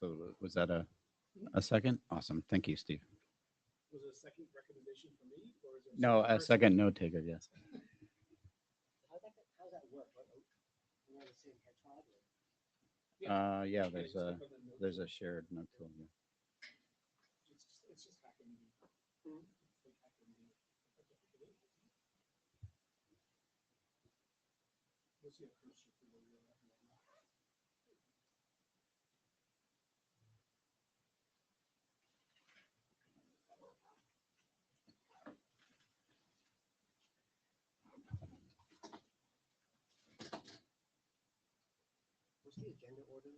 So was that a second? Awesome. Thank you, Steve. Was it a second recommendation for me, or is it No, a second note taker, yes. How's that work? We're on the same head tribe, or? Yeah, there's a shared note tool here. It's just hacking me. It's like hacking me. We'll see a cursor for where you're at right now. What's the agenda order?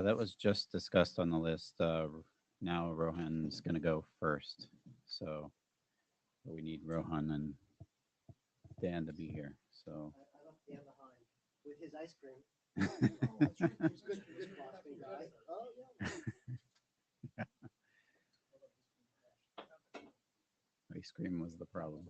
That was just discussed on the list. Now Rohan's going to go first. So we need Rohan and Dan to be here. So I left Dan behind with his ice cream. He's good Boston guy. Oh, yeah. ice cream was the problem.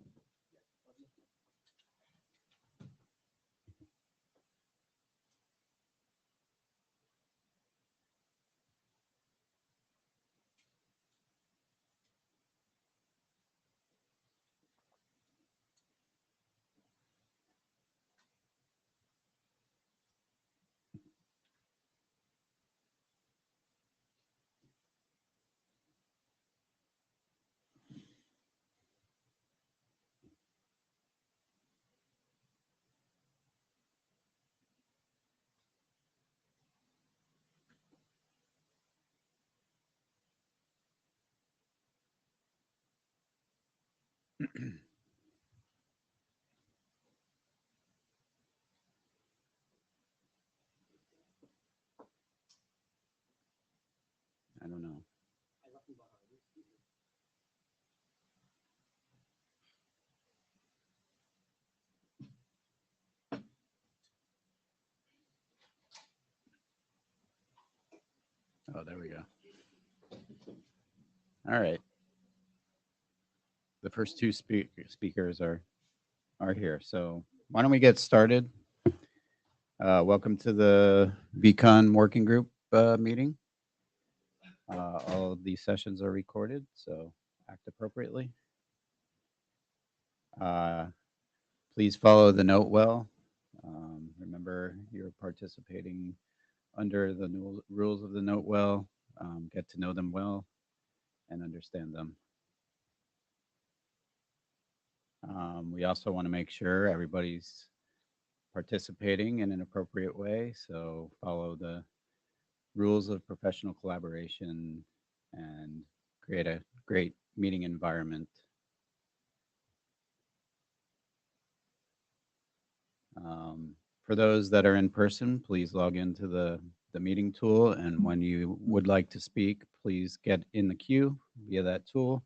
I don't know. I left him behind. Oh, there we go. All right. The first two speakers are here. So why don't we get started? Welcome to the VCON working group meeting. All of these sessions are recorded, so act appropriately. Please follow the note well. Remember, you're participating under the rules of the note well. Get to know them well and understand them. We also want to make sure everybody's participating in an appropriate way, so follow the rules of professional collaboration and create a great meeting environment. For those that are in person, please log into the meeting tool, and when you would like to speak, please get in the queue via that tool.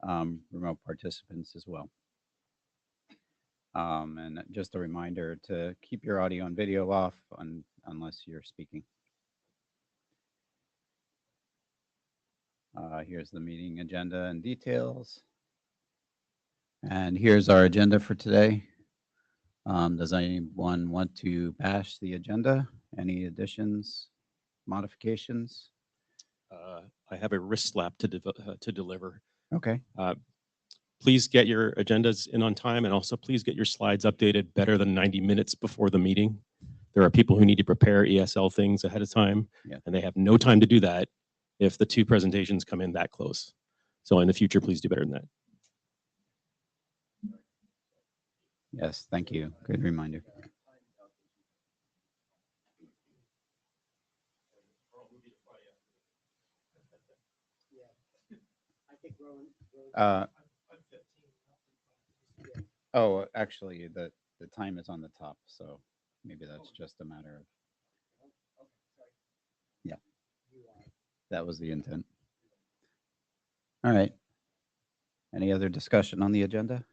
Remote participants as well. And just a reminder to keep your audio and video off unless you're speaking. Here's the meeting agenda and details. And here's our agenda for today. Does anyone want to bash the agenda? Any additions, modifications? I have a wrist slap to deliver. Okay. Please get your agendas in on time, and also please get your slides updated better than 90 minutes before the meeting. There are people who need to prepare ESL things ahead of time, and they have no time to do that if the two presentations come in that close. So in the future, please do better than that. Yes, thank you. Good reminder. I think Oh, actually, the time is on the top, so maybe that's just a matter of. Yeah, that was the intent. All right. Any other discussion on the agenda?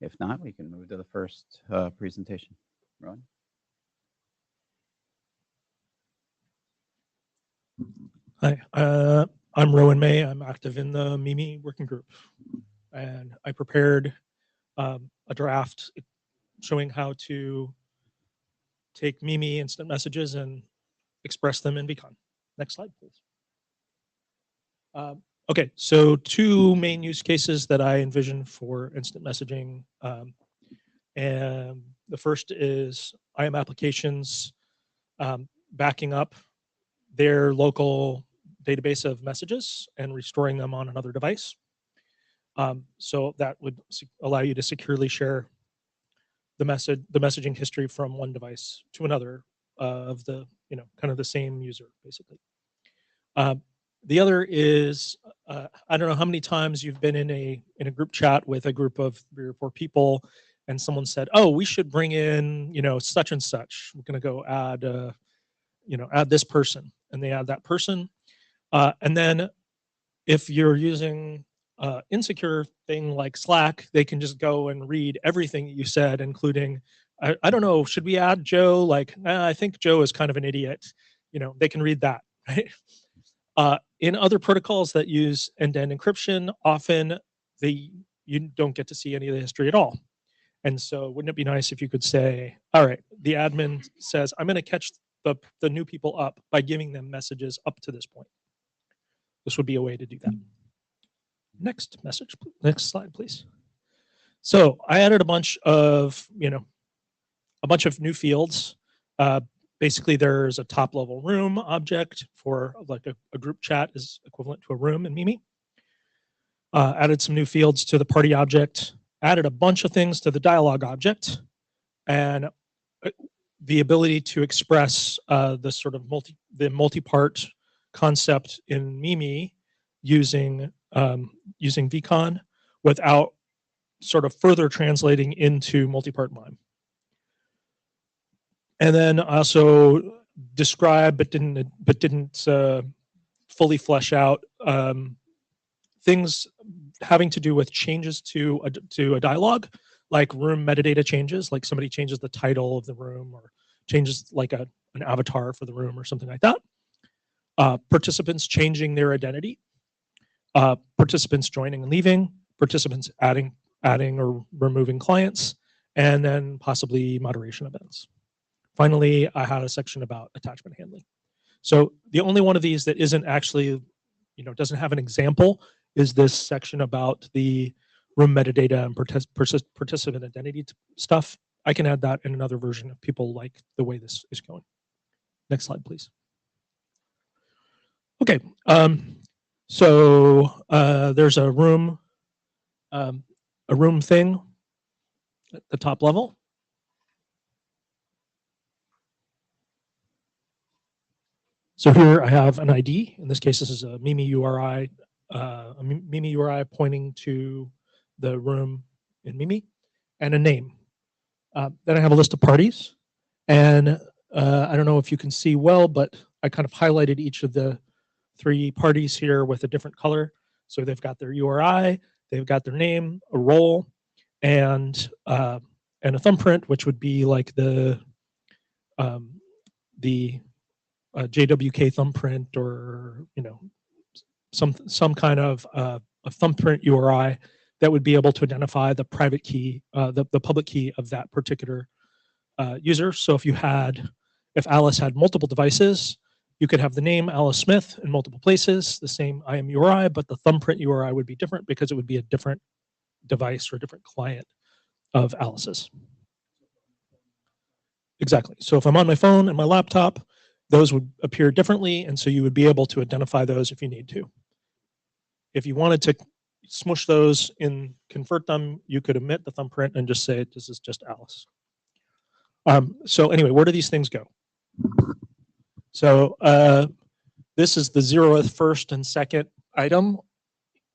If not, we can move to the first presentation. Ron? Hi, I'm Rowan May. I'm active in the Mimi working group, and I prepared a draft showing how to take Mimi instant messages and express them in VCON. Next slide, please. Okay, so two main use cases that I envision for instant messaging. And the first is IM applications backing up their local database of messages and restoring them on another device. So that would allow you to securely share the messaging history from one device to another of the, kind of the same user, basically. The other is, I don't know how many times you've been in a group chat with a group of 3 or 4 people, and someone said, "Oh, we should bring in, such and such. We're going to go add, add this person," and they add that person, and then if you're using insecure thing like Slack, they can just go and read everything that you said, including, I don't know, should we add Joe? Like, I think Joe is kind of an idiot. They can read that, right? In other protocols that use end-to-end encryption, often you don't get to see any of the history at all. And so wouldn't it be nice if you could say, all right, the admin says, I'm going to catch the new people up by giving them messages up to this point. This would be a way to do that. Next slide, please. So I added a bunch of new fields. Basically, there's a top-level room object for like a group chat is equivalent to a room in Mimi. Added some new fields to the party object. Added a bunch of things to the dialogue object, and the ability to express the sort of multi-part concept in Mimi using VCON without sort of further translating into multi-part MIME. And then also describe, but didn't fully flesh out things having to do with changes to a dialogue, like room metadata changes, like somebody changes the title of the room or changes like an avatar for the room or something like that. Participants changing their identity, participants joining and leaving, participants adding or removing clients, and then possibly moderation events. Finally, I had a section about attachment handling. So the only one of these that isn't actually, doesn't have an example is this section about the room metadata and participant identity stuff. I can add that in another version if people like the way this is going. Next slide, please. Okay, so there's a room thing at the top level. So here I have an ID. In this case, this is a Mimi URI, pointing to the room in Mimi, and a name. Then I have a list of parties, and I don't know if you can see well, but I kind of highlighted each of the 3 parties here with a different color. So they've got their URI, they've got their name, a role, and a thumbprint, which would be like the JWK thumbprint, or some kind of a thumbprint URI that would be able to identify the private key, the public key of that particular user. So if Alice had multiple devices, you could have the name Alice Smith in multiple places, the same IM URI, but the thumbprint URI would be different because it would be a different device or a different client of Alice's. Exactly. So if I'm on my phone and my laptop, those would appear differently, and so you would be able to identify those if you need to. If you wanted to smush those and convert them, you could omit the thumbprint and just say, this is just Alice. So anyway, where do these things go? So this is the 0th, 1st, and 2nd item.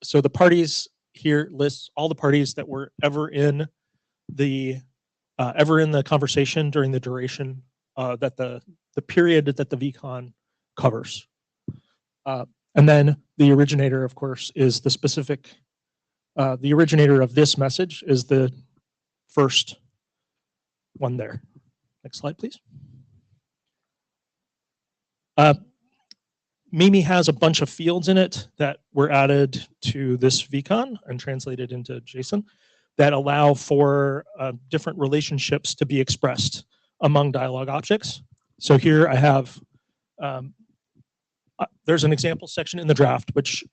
So the parties here lists all the parties that were ever in the conversation during the duration that the period that the VCON covers. And then the originator, of course, is the specific, the originator of this message is the first one there. Next slide, please. Mimi has a bunch of fields in it that were added to this VCON and translated into JSON that allow for different relationships to be expressed among dialog objects. So here I have There's an example section in the draft which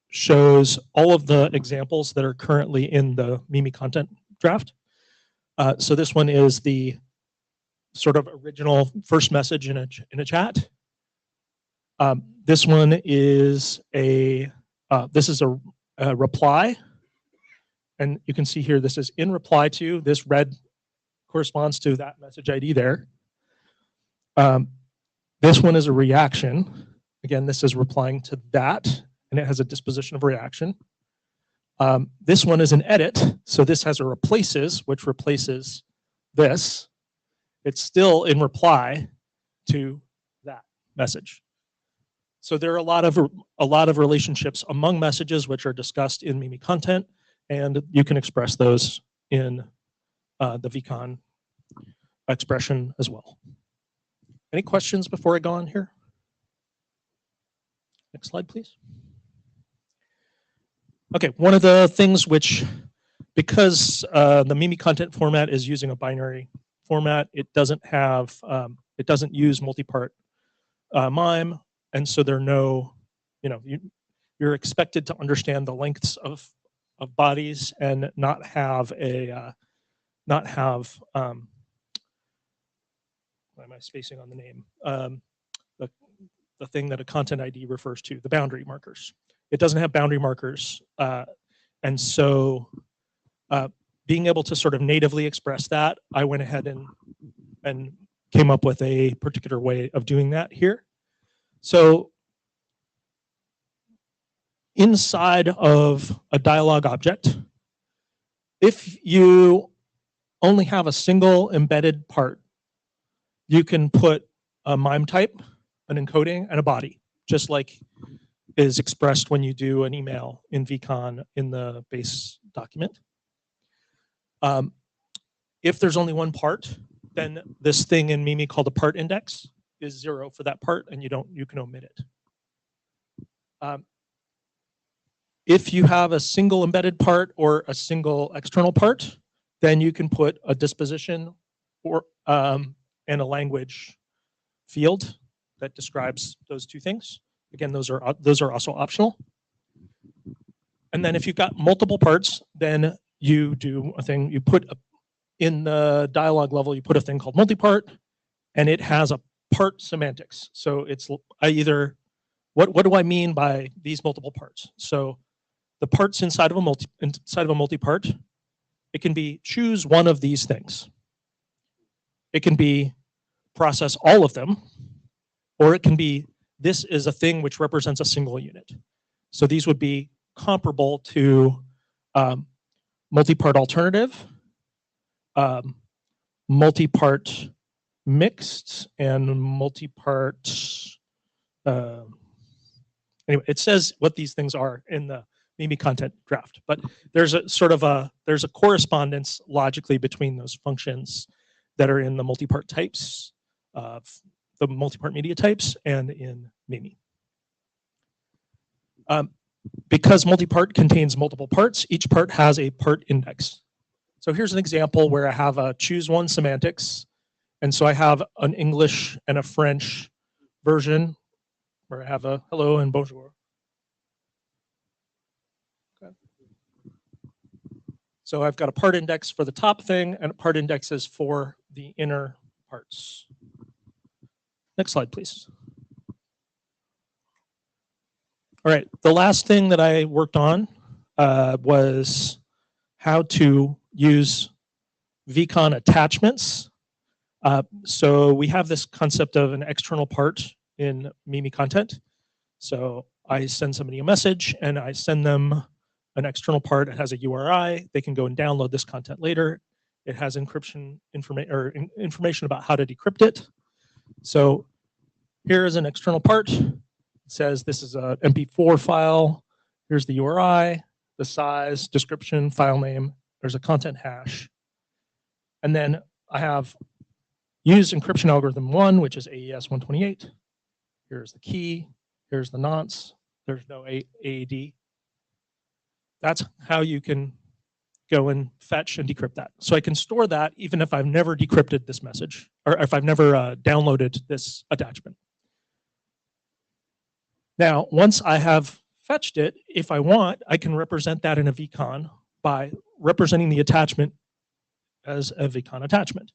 shows all of the examples that are currently in the Mimi content draft. So this one is the sort of original first message in a chat. This one is a reply, and you can see here this is in reply to. This red corresponds to that message ID there. This one is a reaction. Again, this is replying to that, and it has a disposition of reaction. This one is an edit, so this has a replaces, which replaces this. It's still in reply to that message. So there are a lot of relationships among messages which are discussed in Mimi content, and you can express those in the VCON expression as well. Any questions before I go on here? Next slide, please. Okay, one of the things which, because the Mimi content format is using a binary format, it doesn't use multi-part MIME, and so there are no, you're expected to understand the lengths of bodies and not have why am I spacing on the name? The thing that a content ID refers to, the boundary markers. It doesn't have boundary markers, and so being able to sort of natively express that, I went ahead and came up with a particular way of doing that here. So inside of a dialog object, if you only have a single embedded part, you can put a MIME type, an encoding, and a body, just like is expressed when you do an email in VCON in the base document. If there's only one part, then this thing in Mimi called a part index is 0 for that part, and you can omit it. If you have a single embedded part or a single external part, then you can put a disposition or and a language field that describes those two things. Again, those are also optional. And then if you've got multiple parts, then you do a thing. You put in the dialog level, you put a thing called multipart, and it has a part semantics. So it's what do I mean by these multiple parts? So the parts inside of a multipart, it can be choose one of these things. It can be process all of them, or it can be this is a thing which represents a single unit. So these would be comparable to multipart alternative, multipart mixed, and multipart. Anyway, it says what these things are in the Mimi content draft, but there's a correspondence logically between those functions that are in the multipart types of the multipart media types and in Mimi. Because multipart contains multiple parts, each part has a part index. So here's an example where I have a choose one semantics. And so I have an English and a French version where I have a hello and bonjour. Okay. So I've got a part index for the top thing and part indexes for the inner parts. Next slide, please. All right, the last thing that I worked on was how to use VCON attachments. So we have this concept of an external part in Mimi content. So I send somebody a message and I send them an external part. It has a URI. They can go and download this content later. It has encryption information about how to decrypt it. So here is an external part. It says this is an MP4 file. Here's the URI, the size, description, file name. There's a content hash. And then I have used encryption algorithm 1, which is AES 128. Here's the key. Here's the nonce. There's no AAD. That's how you can go and fetch and decrypt that. So I can store that even if I've never decrypted this message, or if I've never downloaded this attachment. Now, once I have fetched it, if I want, I can represent that in a VCON by representing the attachment as a VCON attachment,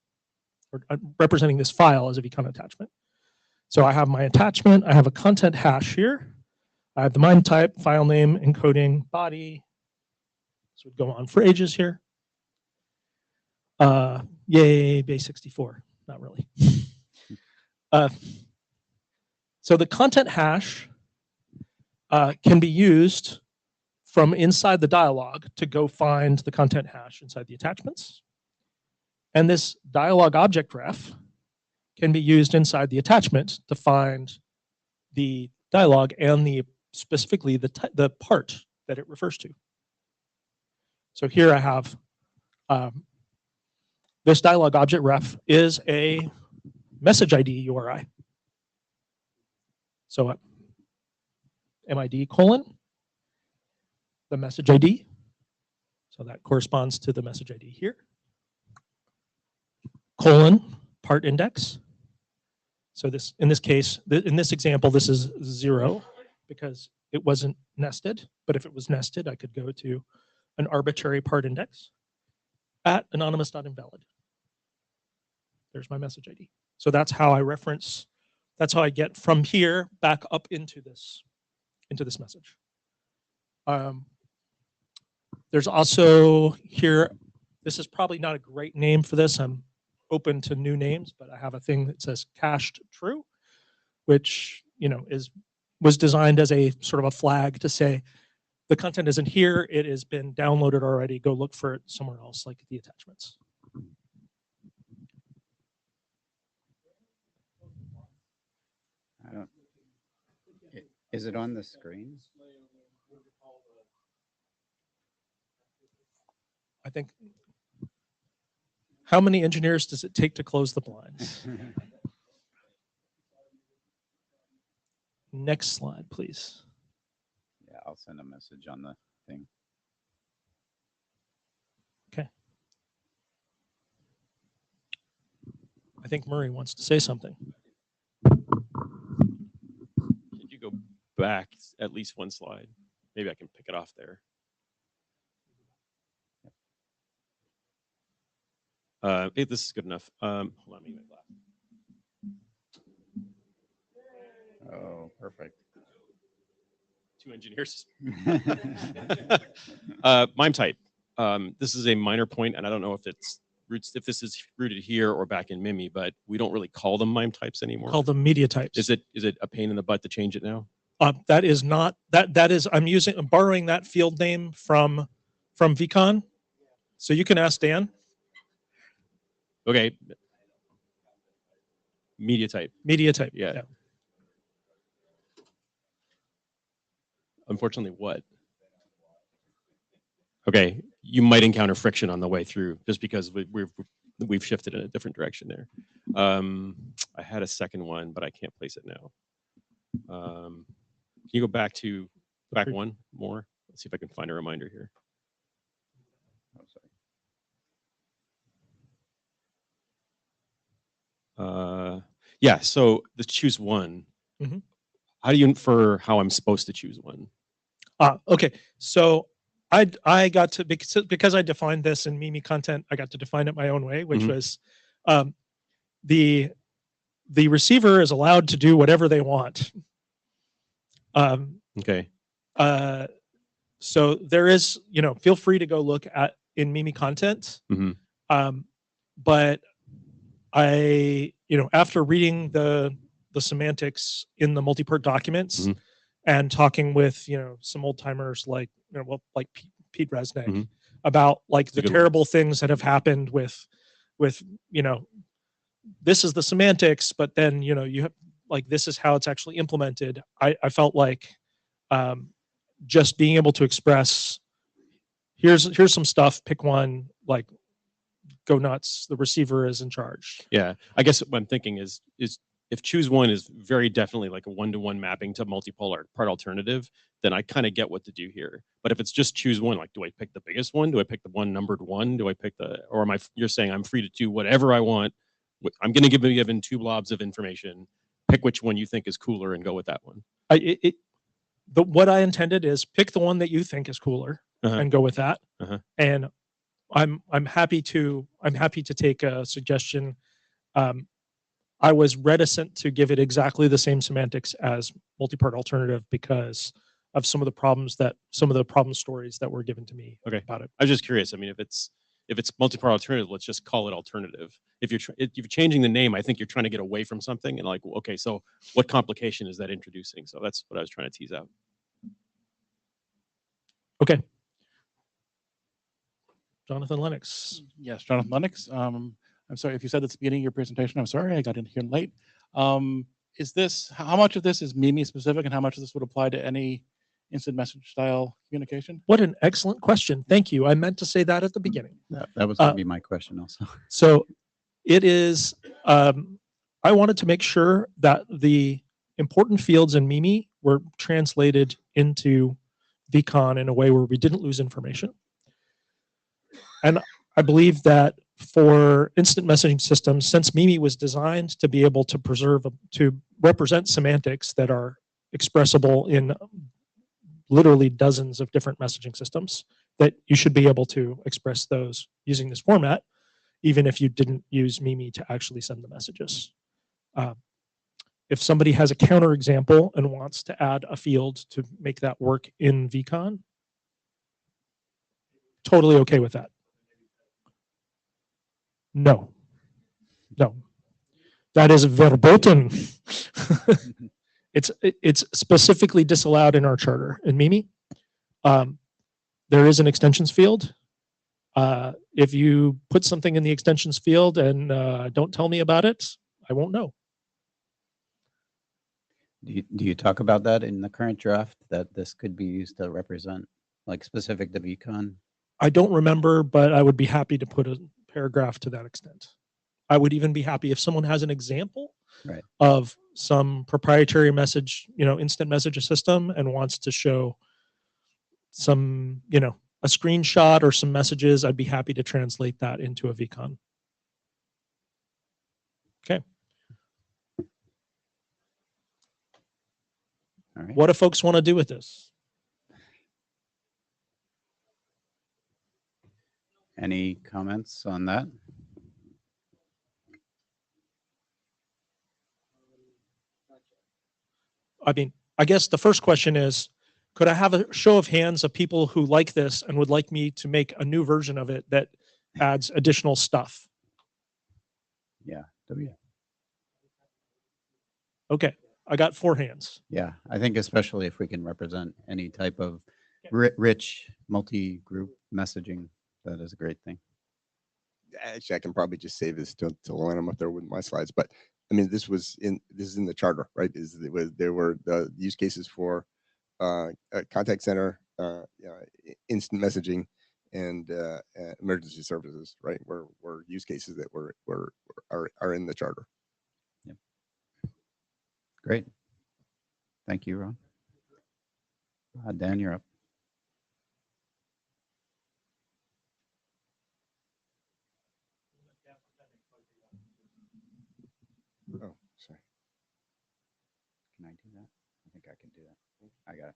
or representing this file as a VCON attachment. So I have my attachment, I have a content hash here, I have the MIME type, file name, encoding, body. This would go on for ages here. Yay, base64, not really. So the content hash can be used from inside the dialog to go find the content hash inside the attachments. And this dialog object ref can be used inside the attachment to find the dialog and specifically the part that it refers to. So here I have this dialog object ref is a message ID URI. So MID : the message ID. So that corresponds to the message ID here. : part index. So this, in this case, in this example, this is 0 because it wasn't nested. But if it was nested, I could go to an arbitrary part index at anonymous.invalid. There's my message ID. So that's how I reference, that's how I get from here back up into this message. There's also here, this is probably not a great name for this. I'm open to new names, but I have a thing that says cached true, which was designed as a sort of a flag to say the content isn't here, it has been downloaded already, go look for it somewhere else, like the attachments. I don't. Is it on the screen? I think, how many engineers does it take to close the blinds? Next slide, please. Yeah, I'll send a message on the thing. Okay. I think Murray wants to say something. Could you go back at least one slide? Maybe I can pick it off there. This is good enough. Hold on, let me make that. Oh, perfect. Two engineers. MIME type. This is a minor point, and I don't know if this is rooted here or back in MIMI, but we don't really call them MIME types anymore. Call them media types. Is it a pain in the butt to change it now? That is not that is I'm borrowing that field name from VCON. So you can ask Dan. Okay. Media type. Media type. Yeah. Unfortunately, what? Okay, you might encounter friction on the way through just because we've shifted in a different direction there. I had a second one, but I can't place it now. Can you go back one more? Let's see if I can find a reminder here. Oh, sorry. Yeah, so the choose one. Mm-hmm. How do you infer how I'm supposed to choose one? Okay, so I got to, because I defined this in MIMI content, I got to define it my own way, which was the receiver is allowed to do whatever they want. Okay. So there is, feel free to go look at in MIMI content. But I, after reading the semantics in the multi-part documents and talking with, some old timers like, like Pete Resnick about like the terrible things that have happened with, this is the semantics, but then, you have like, this is how it's actually implemented. I felt like just being able to express, here's some stuff, pick one, like, go nuts, the receiver is in charge. Yeah, I guess what I'm thinking is if choose one is very definitely like a one-to-one mapping to multipolar part alternative, then I kind of get what to do here. But if it's just choose one, like, do I pick the biggest one? Do I pick the one numbered one? Do I pick or you're saying I'm free to do whatever I want? I'm going to be given two blobs of information. Pick which one you think is cooler and go with that one. what I intended is pick the one that you think is cooler Uh-huh. and go with that. Uh-huh. And I'm happy to take a suggestion. I was reticent to give it exactly the same semantics as multi-part alternative because of some of the problem stories that were given to me Okay. about it. I was just curious. I mean, if it's multi-part alternative, let's just call it alternative. If you're changing the name, I think you're trying to get away from something and like, okay, so what complication is that introducing? So that's what I was trying to tease out. Okay. Jonathan Lennox. Yes, Jonathan Lennox. I'm sorry if you said at the beginning of your presentation. I'm sorry, I got in here late. Is this how much of this is Mimi specific, and how much of this would apply to any instant message style communication? What an excellent question. Thank you. I meant to say that at the beginning. That was going to be my question also. So it is, I wanted to make sure that the important fields in Mimi were translated into VCON in a way where we didn't lose information. And I believe that for instant messaging systems, since Mimi was designed to be able to represent semantics that are expressible in literally dozens of different messaging systems, that you should be able to express those using this format, even if you didn't use Mimi to actually send the messages. If somebody has a counterexample and wants to add a field to make that work in VCON, totally okay with that. No. That is verboten. It's specifically disallowed in our charter. In Mimi, there is an extensions field. If you put something in the extensions field and don't tell me about it, I won't know. Do you talk about that in the current draft, that this could be used to represent, like, specific to VCON? I don't remember, but I would be happy to put a paragraph to that extent. I would even be happy if someone has an example of some proprietary message, instant message system, and wants to show some, a screenshot or some messages. I'd be happy to translate that into a VCON. Okay. All right. What do folks want to do with this? Any comments on that? I mean, I guess the first question is, could I have a show of hands of people who like this and would like me to make a new version of it that adds additional stuff? Yeah. Okay, I got 4 hands. Yeah, I think especially if we can represent any type of rich multi-group messaging, that is a great thing. Actually, I can probably just save this to line them up there with my slides. But I mean, this is in the charter, right? There were the use cases for contact center, instant messaging, and emergency services, right? Were use cases that are in the charter. Yep. Great. Thank you, Ron. Dan, you're up. Oh, sorry. Can I do that? I think I can do that. I got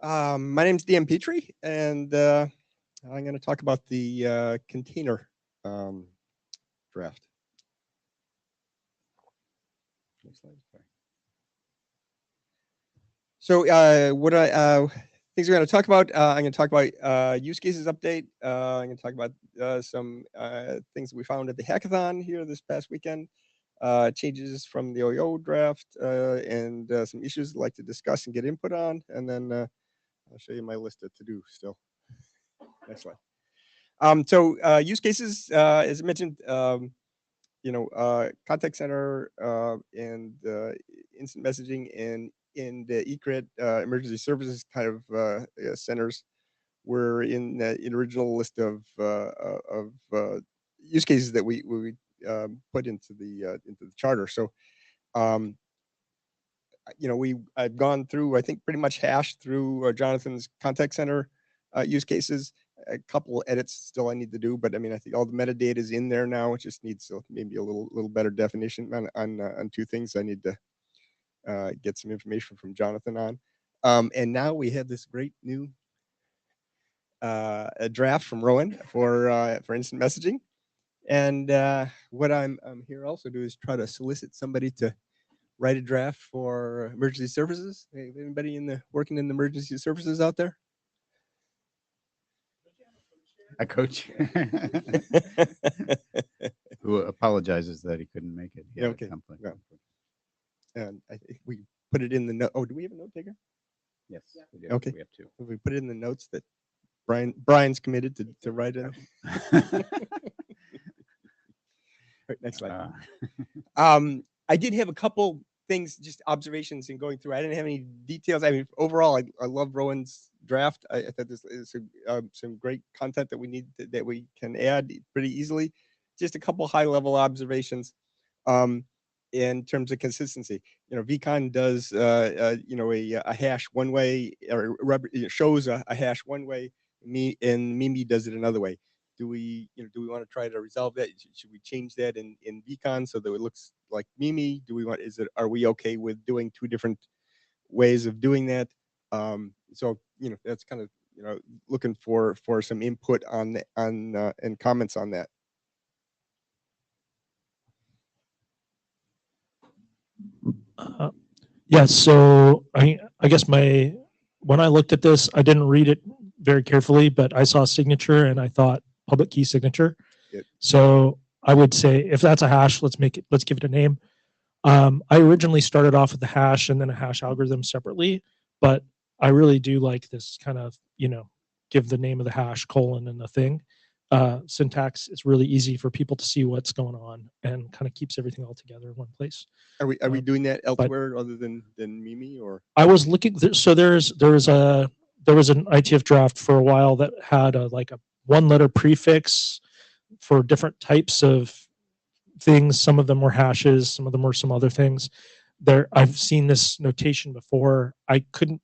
it. My name's Dan Petrie, and I'm going to talk about the container draft. Next slide. Sorry. So what things we're going to talk about, I'm going to talk about use cases update. I'm going to talk about some things that we found at the hackathon here this past weekend, changes from the OYO draft, and some issues I'd like to discuss and get input on. And then I'll show you my list of to-do still. Next slide. So use cases, as I mentioned, contact center and instant messaging and in the eCred emergency services kind of centers were in the original list of use cases that we put into the charter. So, I've gone through, I think, pretty much hashed through Jonathan's contact center use cases, a couple edits still I need to do, but I mean, I think all the metadata is in there now. It just needs maybe a little better definition on two things I need to get some information from Jonathan on. And now we have this great new a draft from Rowan for instant messaging. And what I'm here also do is try to solicit somebody to write a draft for emergency services. Hey, anybody working in the emergency services out there? A coach who apologizes that he couldn't make it. He had a Okay. conflict. Well, and I think we put it in the note. Oh, do we have a note taker? Yes. We do. Okay. We have two. We put it in the notes that Brian's committed to write it. Right, next slide. I did have a couple things, just observations in going through. I didn't have any details. I mean, overall, I love Rowan's draft. I thought this is some great content that we need that we can add pretty easily. Just a couple high level observations. In terms of consistency, VCON does a hash one way, or shows a hash one way. And Mimi does it another way. Do we want to try to resolve that? Should we change that in VCON so that it looks like Mimi? Are we okay with doing two different ways of doing that? So that's kind of looking for some input on and comments on that. Yeah, so I guess when I looked at this, I didn't read it very carefully, but I saw signature and I thought public key signature. Yep. So I would say if that's a hash, let's give it a name. I originally started off with the hash and then a hash algorithm separately, but I really do like this kind of, give the name of the hash colon and the thing. Syntax is really easy for people to see what's going on and kind of keeps everything all together in one place. Are we doing that elsewhere other than Mimi, or? I was looking. So there was an IETF draft for a while that had a one-letter prefix for different types of things. Some of them were hashes. Some of them were some other things. I've seen this notation before. I couldn't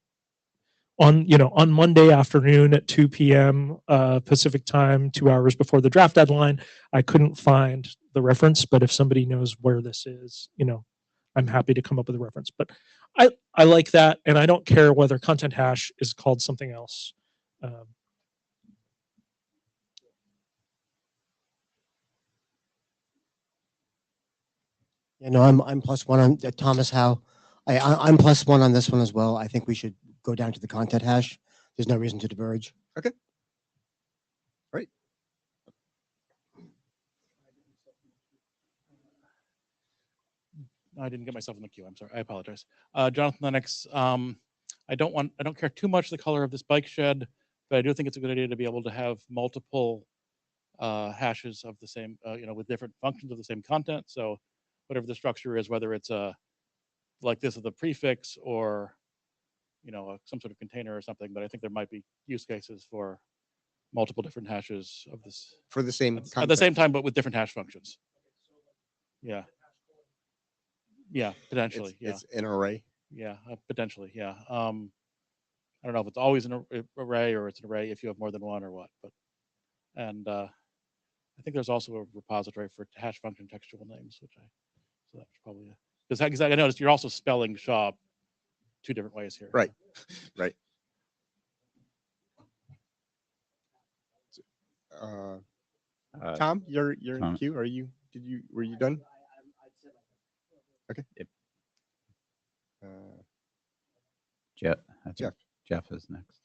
on Monday afternoon at 2 p.m. Pacific time, 2 hours before the draft deadline. I couldn't find the reference, but if somebody knows where this is, I'm happy to come up with a reference. But I like that, and I don't care whether content hash is called something else. Yeah, no, I'm plus one on Thomas Howe. I'm plus one on this one as well. I think we should go down to the content hash. There's no reason to diverge. Okay. Right. I didn't get myself in the queue. I'm sorry. I apologize. Jonathan Lennox. I don't care too much the color of this bike shed, but I do think it's a good idea to be able to have multiple hashes of the same, with different functions of the same content. So whatever the structure is, whether it's like this with a prefix or some sort of container or something, but I think there might be use cases for multiple different hashes of this For the same at the same time, but with different hash functions. Yeah. Yeah, potentially. It's an array. Yeah, potentially. Yeah. I don't know if it's always an array or it's an array if you have more than one or what, but I think there's also a repository for hash function textual names, so that's probably because I noticed you're also spelling Shaw two different ways here. Right. Right. Tom, you're in the queue. Were you done? Okay. Yep. Jeff. Jeff is next.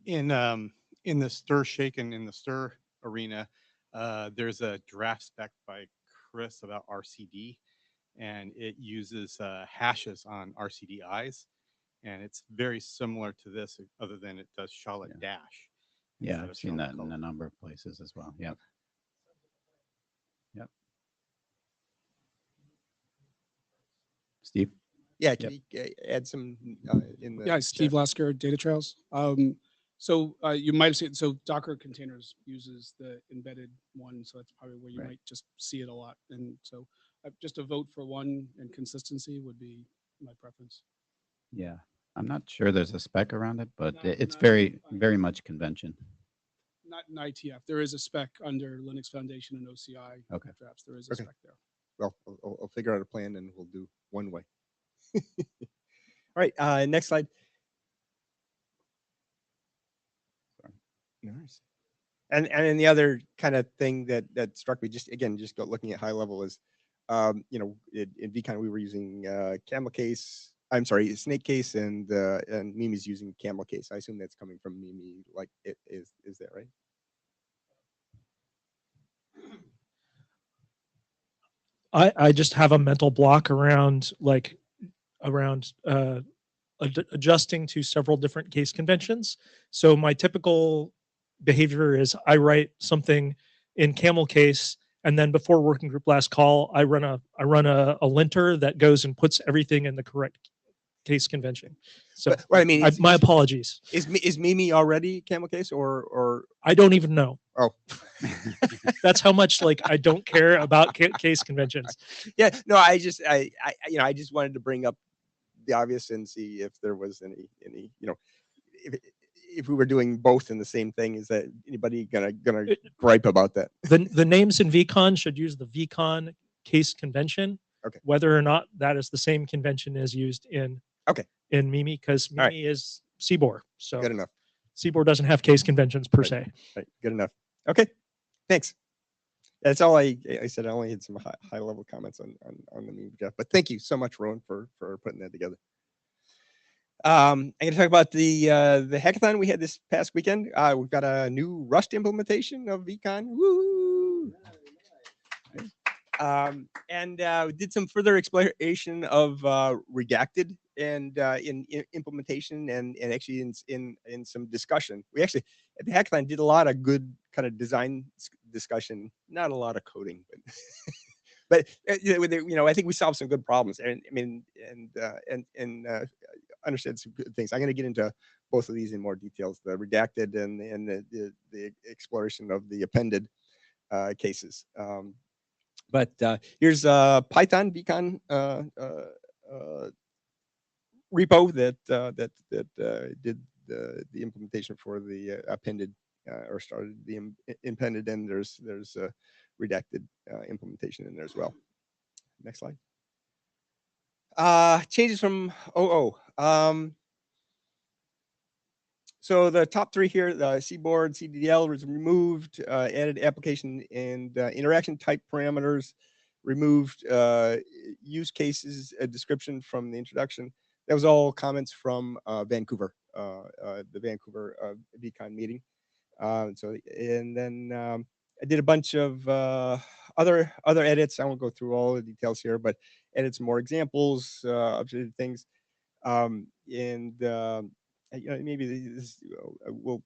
In the stir shaken in the stir arena, there's a draft spec by Chris about RCD, and it uses hashes on RCDIs, and it's very similar to this, other than it does Charlotte dash. Yeah, I've seen that in a number of places as well. Yep. Yep. Steve? Yeah, can you add some in the Yeah, Steve chat? Lasker, Data Trails. So you might have seen, so Docker containers uses the embedded one, so that's probably where you Right. might just see it a lot. And so just a vote for one and consistency would be my preference. Yeah, I'm not sure there's a spec around it, but Not- it's not- very much convention. Not in ITF. There is a spec under Linux Foundation and OCI. Okay. Drafts. There is a Okay. spec there. Well, I'll figure out a plan and we'll do one way. All right, next slide. Nice. And then the other kind of thing that struck me, just looking at high level, is you know, in VCON we were using camel case. I'm sorry, snake case, and Mimi's using camel case. I assume that's coming from Mimi. Like, is that right? I just have a mental block around adjusting to several different case conventions. So my typical behavior is I write something in camel case, and then before working group last call, I run a linter that goes and puts everything in the correct case convention. So But, well, I mean, my apologies. Is Mimi already camel case or I don't even know. oh? That's how much like I don't care about case conventions. Yeah, no, I just wanted to bring up the obvious and see if there was any you know, if we were doing both in the same thing. Is that anybody gonna gripe about that? The names in VCON should use the VCON case convention. Okay. Whether or not that is the same convention as used in Mimi, because Mimi right. is CBOR. So Good enough. CBOR doesn't have case conventions per Right. se. Right, good enough. Okay, thanks. That's all I said. I only had some high level comments on the meme, Jeff. But thank you so much, Rowan, for putting that together. I'm going to talk about the hackathon we had this past weekend. We've got a new Rust implementation of VCON. Woo! And we did some further exploration of redacted and in implementation and actually in some discussion. We actually at the hackathon did a lot of good kind of design discussion, not a lot of coding, but you know, I think we solved some good problems, and I mean, and understood some good things. I'm going to get into both of these in more details: the redacted and the exploration of the appended cases. But here's Python VCON repo that did the implementation for the appended or started the appended, and there's a redacted implementation in there as well. Next slide. Changes from 00. So the top three here, the CBORD, CDDL was removed, added application and interaction type parameters, removed use cases, a description from the introduction. That was all comments from Vancouver, the Vancouver VCON meeting. So, and then I did a bunch of other edits. I won't go through all the details here, but added some more examples, updated things, and you know, maybe this we'll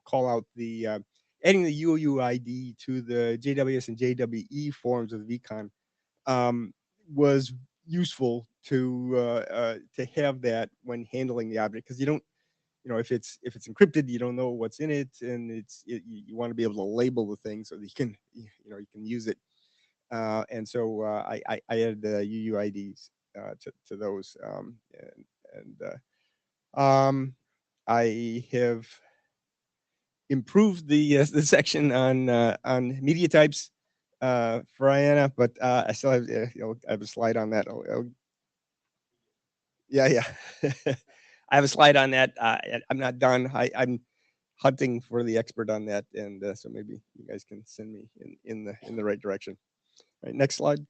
call out the adding the UUID to the JWS and JWE forms of VCON was useful to have that when handling the object, because you don't, you know, if it's encrypted, you don't know what's in it, and you want to be able to label the thing so that you can, you know, you can use it. And so I added the UUIDs to those, I have improved the section on media types for IANA, but I still have you know, I have a slide on that. Yeah. I have a slide on that. I'm not done. I'm hunting for the expert on that, and so maybe you guys can send me in the right direction. All right, next slide.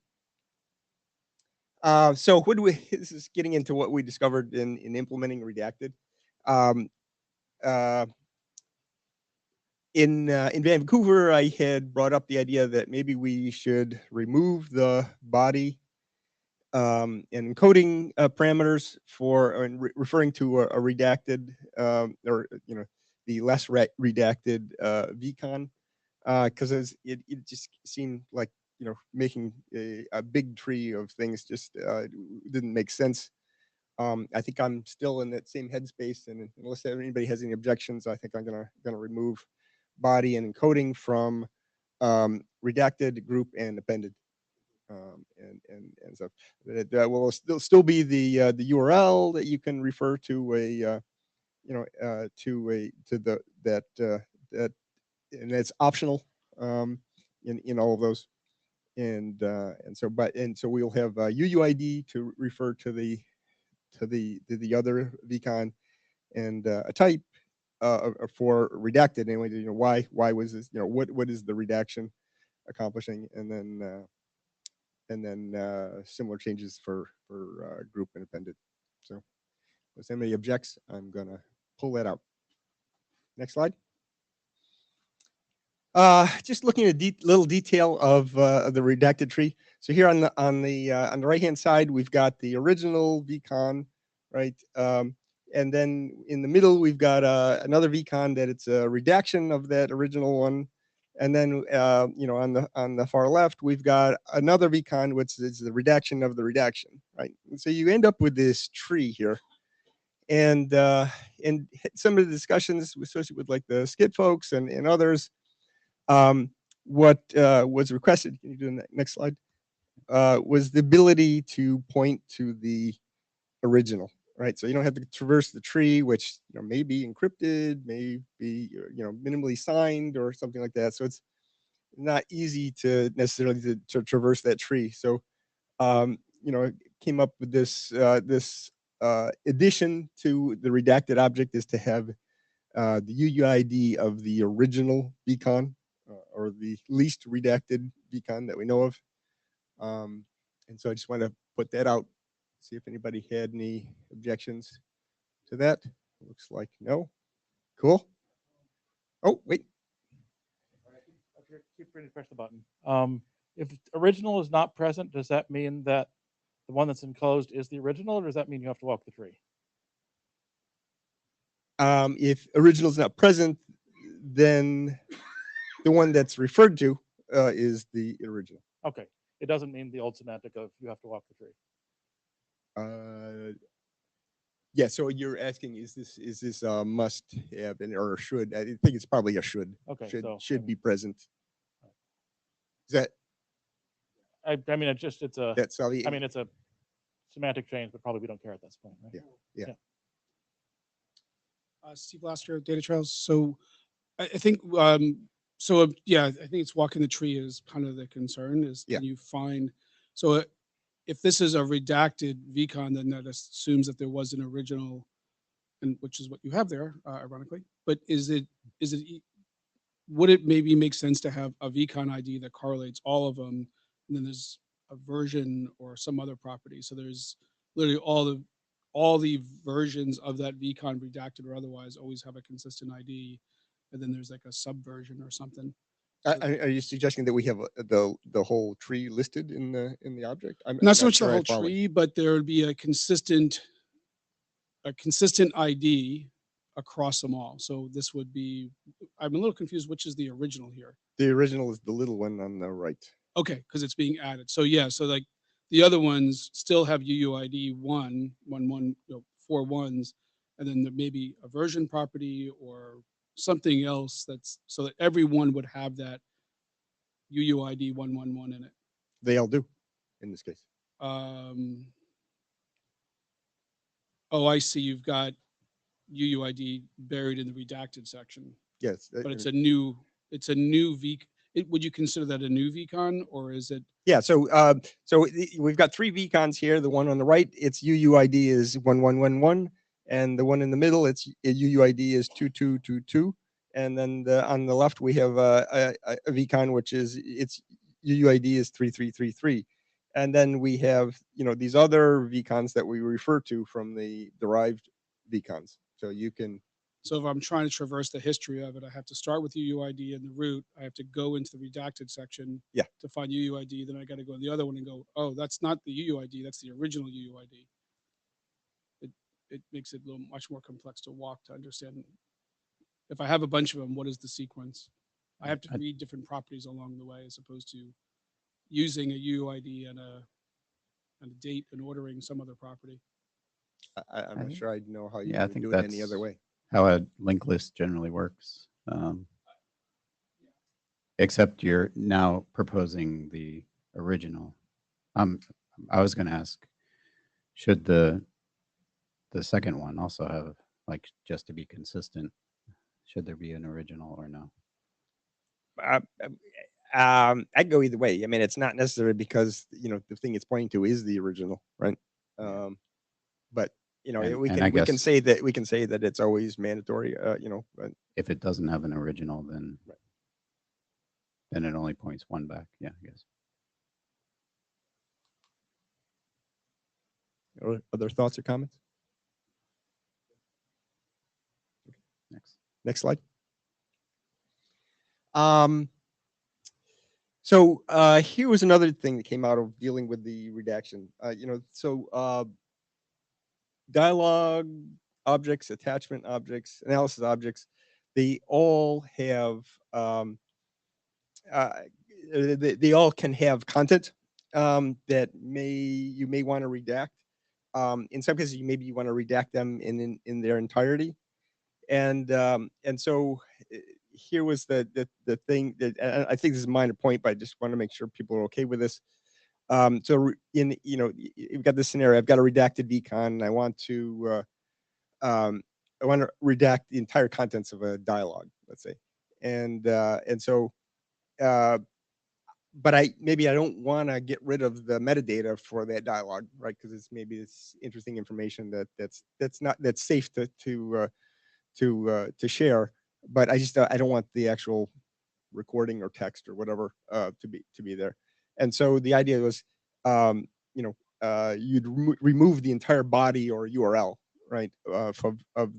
So this is getting into what we discovered in implementing redacted. In Vancouver, I had brought up the idea that maybe we should remove the body and encoding parameters for referring to a redacted or you know, the less redacted VCON, because it just seemed like, you know, making a big tree of things just didn't make sense. I think I'm still in that same headspace, and unless anybody has any objections, I think I'm gonna remove body and encoding from redacted, group, and appended. and stuff. That will still be the URL that you can refer to that, and it's optional in all of those. And so we'll have UUID to refer to the other VCON, and a type for redacted anyway. Why was this? What is the redaction accomplishing? And then similar changes for group and appended. So if anybody objects, I'm gonna pull that out. Next slide. Just looking at a little detail of the redacted tree. So here on the right hand side, we've got the original VCON, right? And then in the middle, we've got another VCON that it's a redaction of that original one. And then on the far left, we've got another VCON, which is the redaction of the redaction, right? And so you end up with this tree here. And some of the discussions, especially with like the SCID folks and others, what was requested, can you do the next slide, was the ability to point to the original, right? So you don't have to traverse the tree, which may be encrypted, may be minimally signed or something like that. So it's not easy to necessarily to traverse that tree. So it came up with this addition to the redacted object is to have the UUID of the original VCON, or the least redacted VCON that we know of. And so I just want to put that out, see if anybody had any objections to that. Looks like no. Cool. Oh, wait. Keep free to press the button. If original is not present, does that mean that the one that's enclosed is the original, or does that mean you have to walk the tree? If original is not present, then the one that's referred to is the original. Okay. It doesn't mean the old semantic of you have to walk the tree. Yeah. So you're asking, is this a must have or should? I think it's probably a should. Okay. Should be present. Is that? I mean, it's a. That's all. I mean, it's a semantic change, but probably we don't care at this point, right? Yeah. Steve Laster, Data Trails. So I think I think it's walking the tree is kind of the concern is can you find, so if this is a redacted VCON, then that assumes that there was an original, and which is what you have there, ironically. But would it maybe make sense to have a VCON ID that correlates all of them, and then there's a version or some other property? So there's literally all the versions of that VCON, redacted or otherwise, always have a consistent ID, and then there's like a subversion or something. Are you suggesting that we have the whole tree listed in the object? Not so much the whole tree, but there would be a consistent ID across them all. So this would be, I'm a little confused, which is the original here? The original is the little one on the right. Okay, because it's being added. So yeah, so like the other ones still have UUID 1, 4 ones, and then there may be a version property or something else that's so that everyone would have that UUID 111 in it. They all do, in this case. Oh, I see. You've got UUID buried in the redacted section. Yes, but it's a new V. Would you consider that a new VCON, or is it? Yeah. So we've got 3 VCONs here. The one on the right, its UUID is 1111, and the one in the middle, its UUID is 2222. And then on the left, we have a VCON, which is its UUID is 3333. And then we have these other VCONs that we refer to from the derived VCONs. So you can. So if I'm trying to traverse the history of it, I have to start with UUID in the root. I have to go into the redacted section to find UUID. Then I got to go in the other one and go, oh, that's not the UUID. That's the original UUID. It makes it a little much more complex to walk to understand. If I have a bunch of them, what is the sequence? I have to read different properties along the way as opposed to using a UUID and a date and ordering some other property. I'm not sure I know how you I would think do it that's any other way. how a linked list generally works. Except you're now proposing the original I was going to ask, should the second one also have, like, just to be consistent, should there be an original or no? I'd go either way. I mean, it's not necessary because the thing it's pointing to is the original, right? But we And I can guess say that it's always mandatory. But if it doesn't have an original, then Right. then it only points one back. Yeah, I guess. Other thoughts or comments? Next slide. So here was another thing that came out of dealing with the redaction. Dialogue objects, attachment objects, analysis objects, they all have they all can have content that you may want to redact. In some cases, maybe you want to redact them in their entirety. And so here was the thing that I think this is a minor point, but I just want to make sure people are okay with this. So you've got this scenario. I've got a redacted VCON, and I want to redact the entire contents of a dialogue, let's say, and so. But I don't want to get rid of the metadata for that dialogue, right? Because it's interesting information that's safe to share. But I don't want the actual recording or text or whatever to be there. And so the idea was, you'd remove the entire body or URL, right, of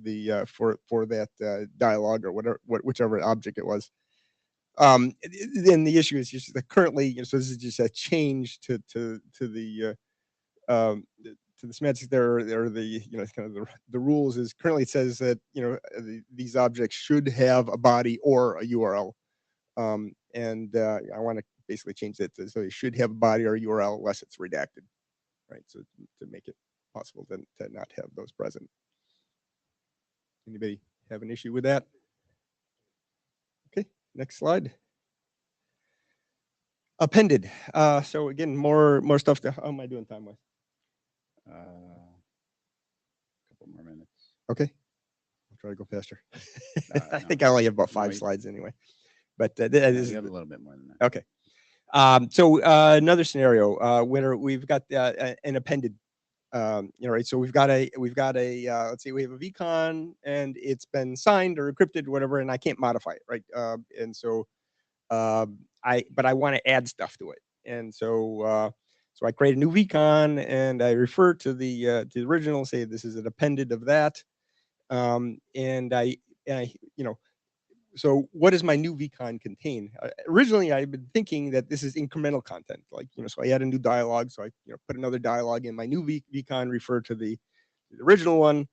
the for that dialogue or whichever object it was. Then the issue is just that currently, so this is just a change to the semantics there, or the kind of the rules is currently it says that these objects should have a body or a URL, and I want to basically change that so they should have a body or a URL unless it's redacted, right? So to make it possible to not have those present. Anybody have an issue with that? Okay, next slide. Appended. So again, more stuff. How am I doing time-wise? A couple more minutes. Okay, I'll try to go faster. I No. think I only have about 5 you- slides anyway, but You have a little bit more than that. okay. So another scenario where we've got an appended. Right. So we've got a let's say we have a VCON and it's been signed or encrypted, whatever, and I can't modify it, right? And so I want to add stuff to it, and so I create a new VCON and I refer to the original, say this is an appended of that, and I so what does my new VCON contain? Originally, I've been thinking that this is incremental content, like, so I add a new dialogue, so I put another dialogue in my new VCON, refer to the original one.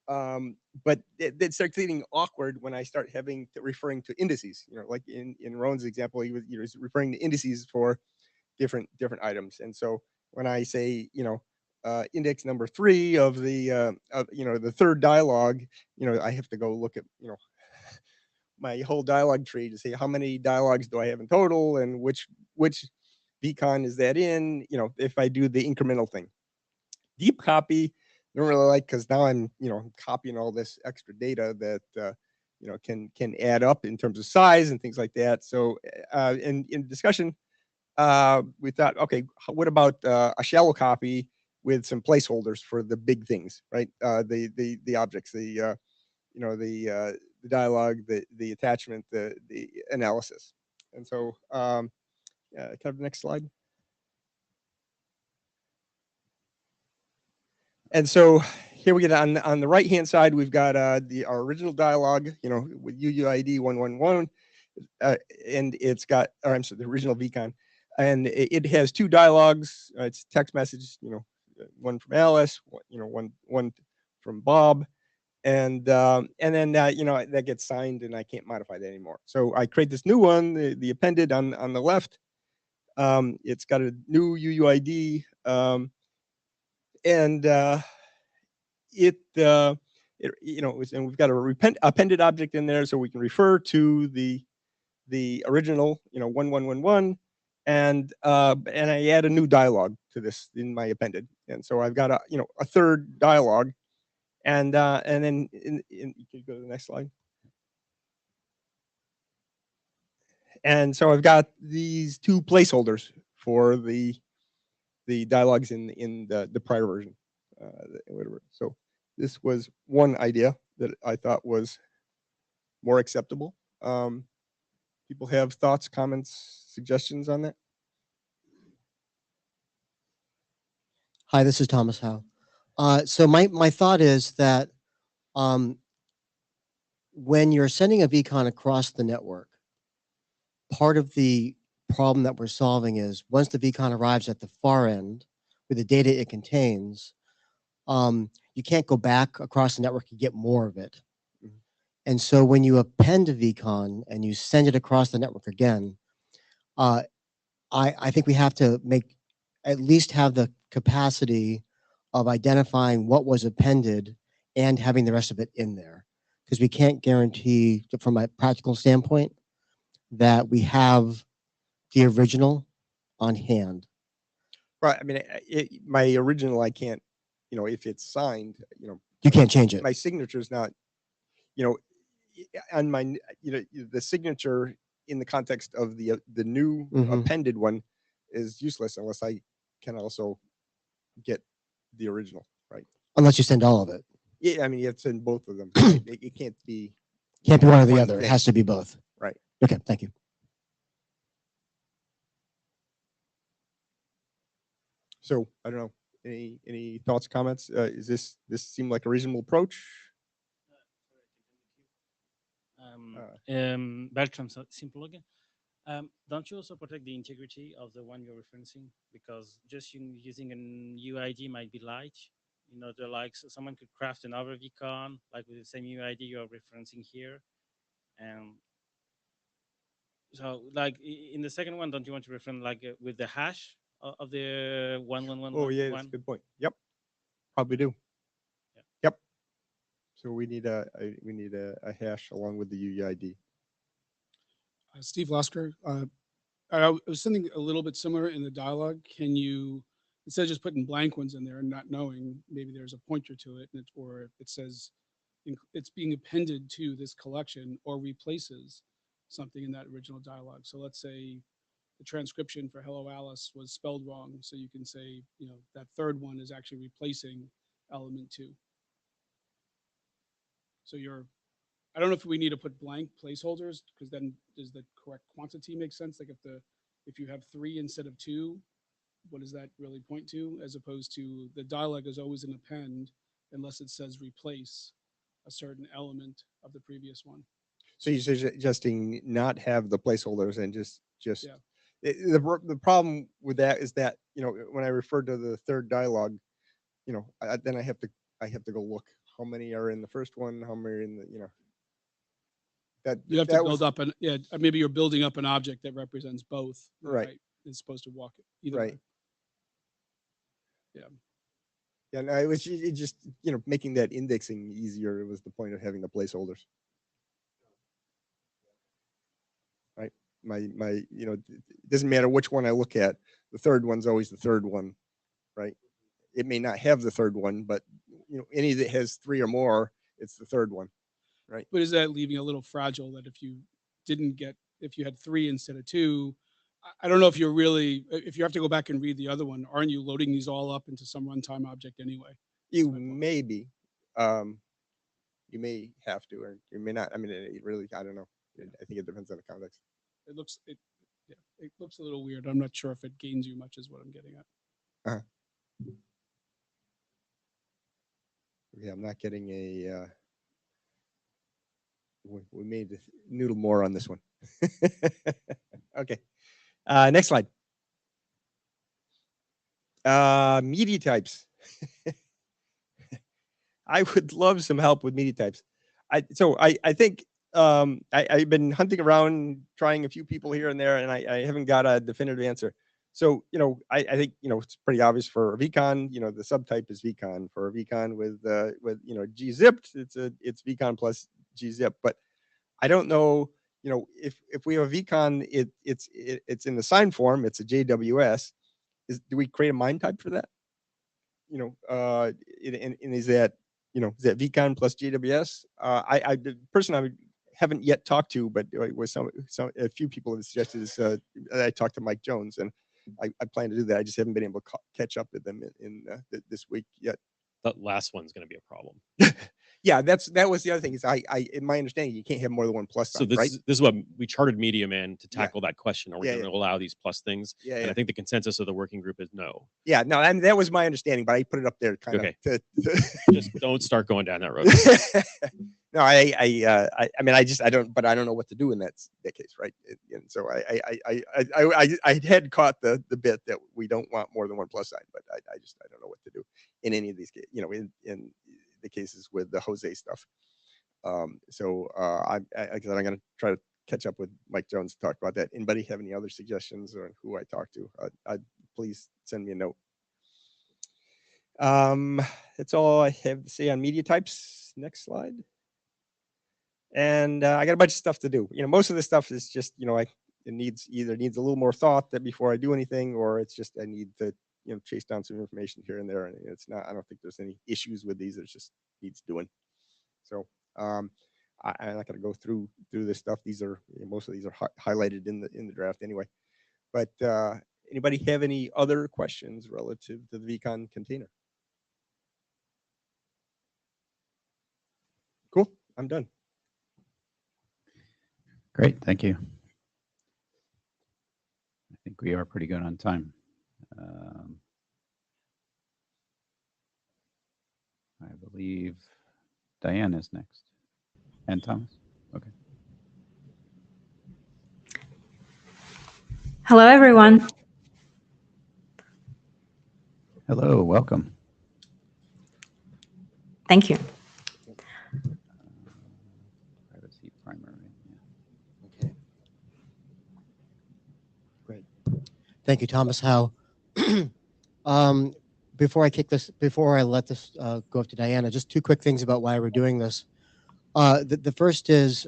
But it starts getting awkward when I start referring to indices, like in Ron's example, he was referring to indices for different items. And so when I say, index number 3 of the, the third dialogue, I have to go look at, my whole dialogue tree to see how many dialogues do I have in total and which VCON is that in, if I do the incremental thing. Deep copy, I don't really like, because now I'm copying all this extra data that can add up in terms of size and things like that. So in discussion, we thought, okay, what about a shallow copy with some placeholders for the big things, right? The objects, the dialogue, the attachment, the analysis. And so can I have the next slide? And so here we get on the right hand side, we've got our original dialogue, with UUID 111, and it's got, or I'm sorry, the original VCON, and it has 2 dialogues. It's text message, one from Alice, one from Bob, and then that gets signed, and I can't modify that anymore. So I create this new one, the appended on the left. It's got a new UUID. And and we've got a appended object in there, so we can refer to the original, 1111, and I add a new dialogue to this in my appended, and so I've got a third dialogue, and then you could go to the next slide. And so I've got these two placeholders for the dialogues in the prior version, whatever. So this was one idea that I thought was more acceptable. People have thoughts, comments, suggestions on that? Hi, this is Thomas Howe. So my thought is that when you're sending a VCON across the network, part of the problem that we're solving is once the VCON arrives at the far end with the data it contains, you can't go back across the network and get more of it. Mhm. And so when you append a VCON and you send it across the network again, I think we have to at least have the capacity of identifying what was appended and having the rest of it in there. Because we can't guarantee, from a practical standpoint, that we have the original on hand. Right. I mean, my original, I can't, if it's signed, You can't change it. my signature is not, on my, the signature in the context of the new Mhm. appended one is useless unless I can also get the original, right? Unless you send all of it. Yeah, I mean, it's in both of them. Right? It can't be. Can't be one or the one other. It thing. has to be both. Right. Okay, thank you. So I don't know. Any thoughts, comments? Is this seem like a reasonable approach? Bertram Simple again. Don't you also protect the integrity of the one you're referencing? Because just using an UID might be light. Someone could craft another VCON like with the same UID you're referencing here, and so like in the second one, don't you want to reference with the hash of the 1111? Oh yeah, that's a good point. Yep, probably do. Yeah. Yep. So we need a hash along with the UID. Steve Lasker, I was something a little bit similar in the dialogue. Can you, instead of just putting blank ones in there and not knowing, maybe there's a pointer to it, or it says it's being appended to this collection or replaces something in that original dialogue. So let's say the transcription for Hello Alice was spelled wrong. So you can say, that third one is actually replacing element 2. So I don't know if we need to put blank placeholders, because then does the correct quantity make sense? Like if you have 3 instead of 2, what does that really point to? As opposed to the dialogue is always an append unless it says replace a certain element of the previous one. So you're suggesting not have the placeholders and just Yeah. the problem with that is that when I refer to the third dialogue, then I have to go look how many are in the first one, how many are in the that You have that to was- build up maybe you're building up an object that represents both. Right. It's supposed to walk it either right. way. Yeah. Yeah, no, it was just making that indexing easier. It was the point of having the placeholders. Right. My it doesn't matter which one I look at. The third one's always the third one, right? It may not have the third one, but any that has 3 or more, it's the third one, right? But is that leaving a little fragile that if you had 3 instead of 2, I don't know if if you have to go back and read the other one, aren't you loading these all up into some runtime object anyway? You may be, you may have to, or you may not. I mean, it really, I don't know. I think it depends on the context. It looks a little weird. I'm not sure if it gains you much is what I'm getting at. Yeah, I'm not getting a. We made the noodle more on this one. Okay, next slide. Media types. I would love some help with media types. I think I've been hunting around, trying a few people here and there, and I haven't got a definitive answer. So I think it's pretty obvious for a VCON. The subtype is VCON. For a VCON with gzipped, it's VCON plus gzip. But I don't know if we have a VCON, it's in the sign form, it's a JWS. Do we create a MIME type for that? And is that VCON plus JWS? The person I haven't yet talked to, but was a few people have suggested is I talked to Mike Jones, and I plan to do that. I just haven't been able to catch up with them in this week yet. That last one's going to be a problem. Yeah, that was the other thing is in my understanding, you can't have more than one plus sign, So this right? is what we chartered Media Man to tackle that question. Are we Yeah, going to allow these plus things? Yeah, And I think the consensus of the working group is no. Yeah, no, and that was my understanding, but I put it up there kind Okay. of. Just don't start going down that road. No, I mean, I don't know what to do in that case, right? And so I had caught the bit that we don't want more than one plus sign, but I don't know what to do in any of these cases, in the cases with the Jose stuff. I'm going to try to catch up with Mike Jones to talk about that. Anybody have any other suggestions or who I talk to? Please send me a note. That's all I have to say on media types. Next slide. And I got a bunch of stuff to do. Most of this stuff is just, it needs a little more thought that before I do anything, or it's just I need to, chase down some information here and there. And it's not. I don't think there's any issues with these. It just needs doing. So I'm not going to go through this stuff. Most of these are highlighted in the draft anyway. But anybody have any other questions relative to the VCON container? Cool. I'm done. Great, thank you. I think we are pretty good on time. I believe Diane is next. And Thomas? Okay. Hello, everyone. Hello, welcome. Thank you. Privacy primary. Okay. Great. Thank you, Thomas Howe. Before I let this go up to Diana, just two quick things about why we're doing this. The first is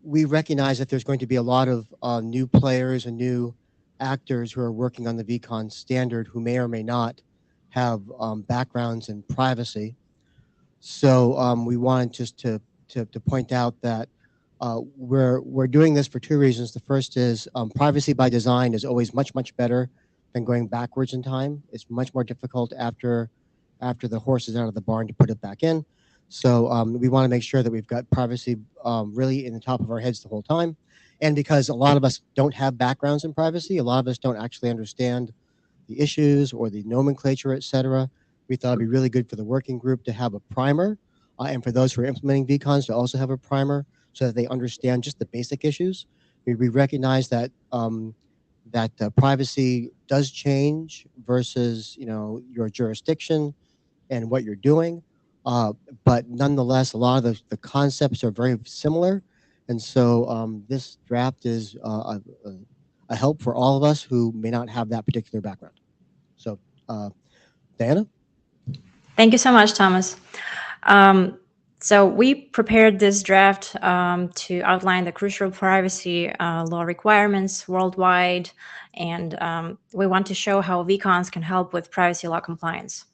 we recognize that there's going to be a lot of new players and new actors who are working on the VCON standard who may or may not have backgrounds in privacy. So we wanted just to point out that we're doing this for two reasons. The first is privacy by design is always much better than going backwards in time. It's much more difficult after the horse is out of the barn to put it back in. So we want to make sure that we've got privacy really in the top of our heads the whole time. And because a lot of us don't have backgrounds in privacy, a lot of us don't actually understand the issues or the nomenclature, et cetera, we thought it'd be really good for the working group to have a primer, and for those who are implementing VCONs to also have a primer so that they understand just the basic issues. We recognize that privacy does change versus your jurisdiction and what you're doing, but nonetheless, a lot of the concepts are very similar, and so this draft is a help for all of us who may not have that particular background. So, Diana? Thank you so much, Thomas. So we prepared this draft to outline the crucial privacy law requirements worldwide, and we want to show how VCONs can help with privacy law compliance.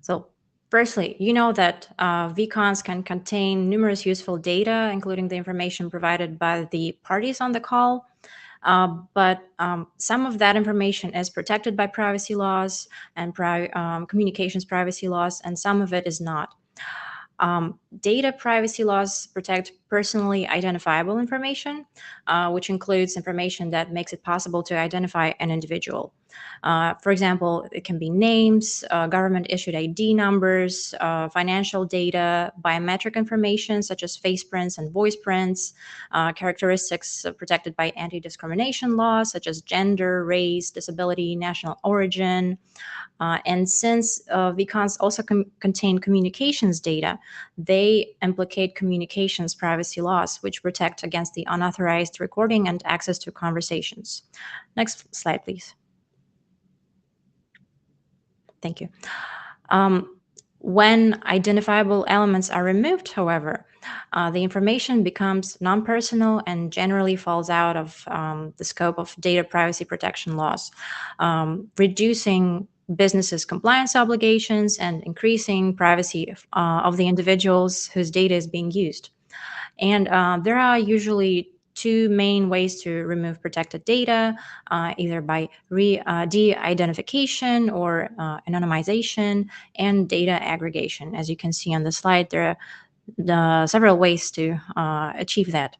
So firstly, you know that VCONs can contain numerous useful data, including the information provided by the parties on the call. But some of that information is protected by privacy laws and communications privacy laws, and some of it is not. Data privacy laws protect personally identifiable information, which includes information that makes it possible to identify an individual. For example, it can be names, government-issued ID numbers, financial data, biometric information such as face prints and voice prints, characteristics protected by anti-discrimination laws such as gender, race, disability, national origin. And since VCONs also contain communications data, they implicate communications privacy laws, which protect against the unauthorized recording and access to conversations. Next slide, please. Thank you. When identifiable elements are removed, however, the information becomes non-personal and generally falls out of the scope of data privacy protection laws, reducing businesses' compliance obligations and increasing privacy of the individuals whose data is being used. And there are usually two main ways to remove protected data, either by de-identification or anonymization and data aggregation. As you can see on the slide, there are several ways to achieve that.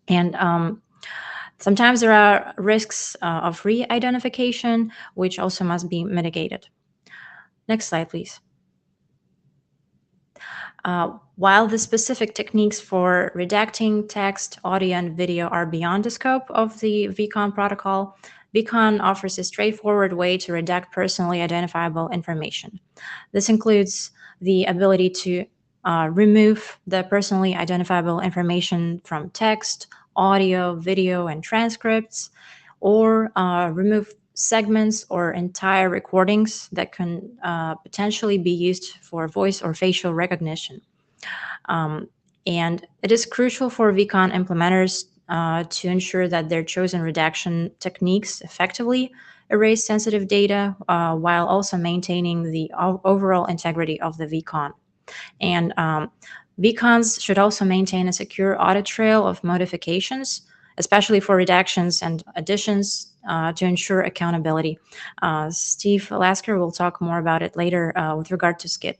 And sometimes there are risks of re-identification, which also must be mitigated. Next slide, please. While the specific techniques for redacting text, audio, and video are beyond the scope of the VCON protocol, VCON offers a straightforward way to redact personally identifiable information. This includes the ability to remove the personally identifiable information from text, audio, video, and transcripts, or remove segments or entire recordings that can potentially be used for voice or facial recognition. And it is crucial for VCON implementers to ensure that their chosen redaction techniques effectively erase sensitive data while also maintaining the overall integrity of the VCON. And VCONs should also maintain a secure audit trail of modifications, especially for redactions and additions to ensure accountability. Steve Lasker will talk more about it later with regard to SCID.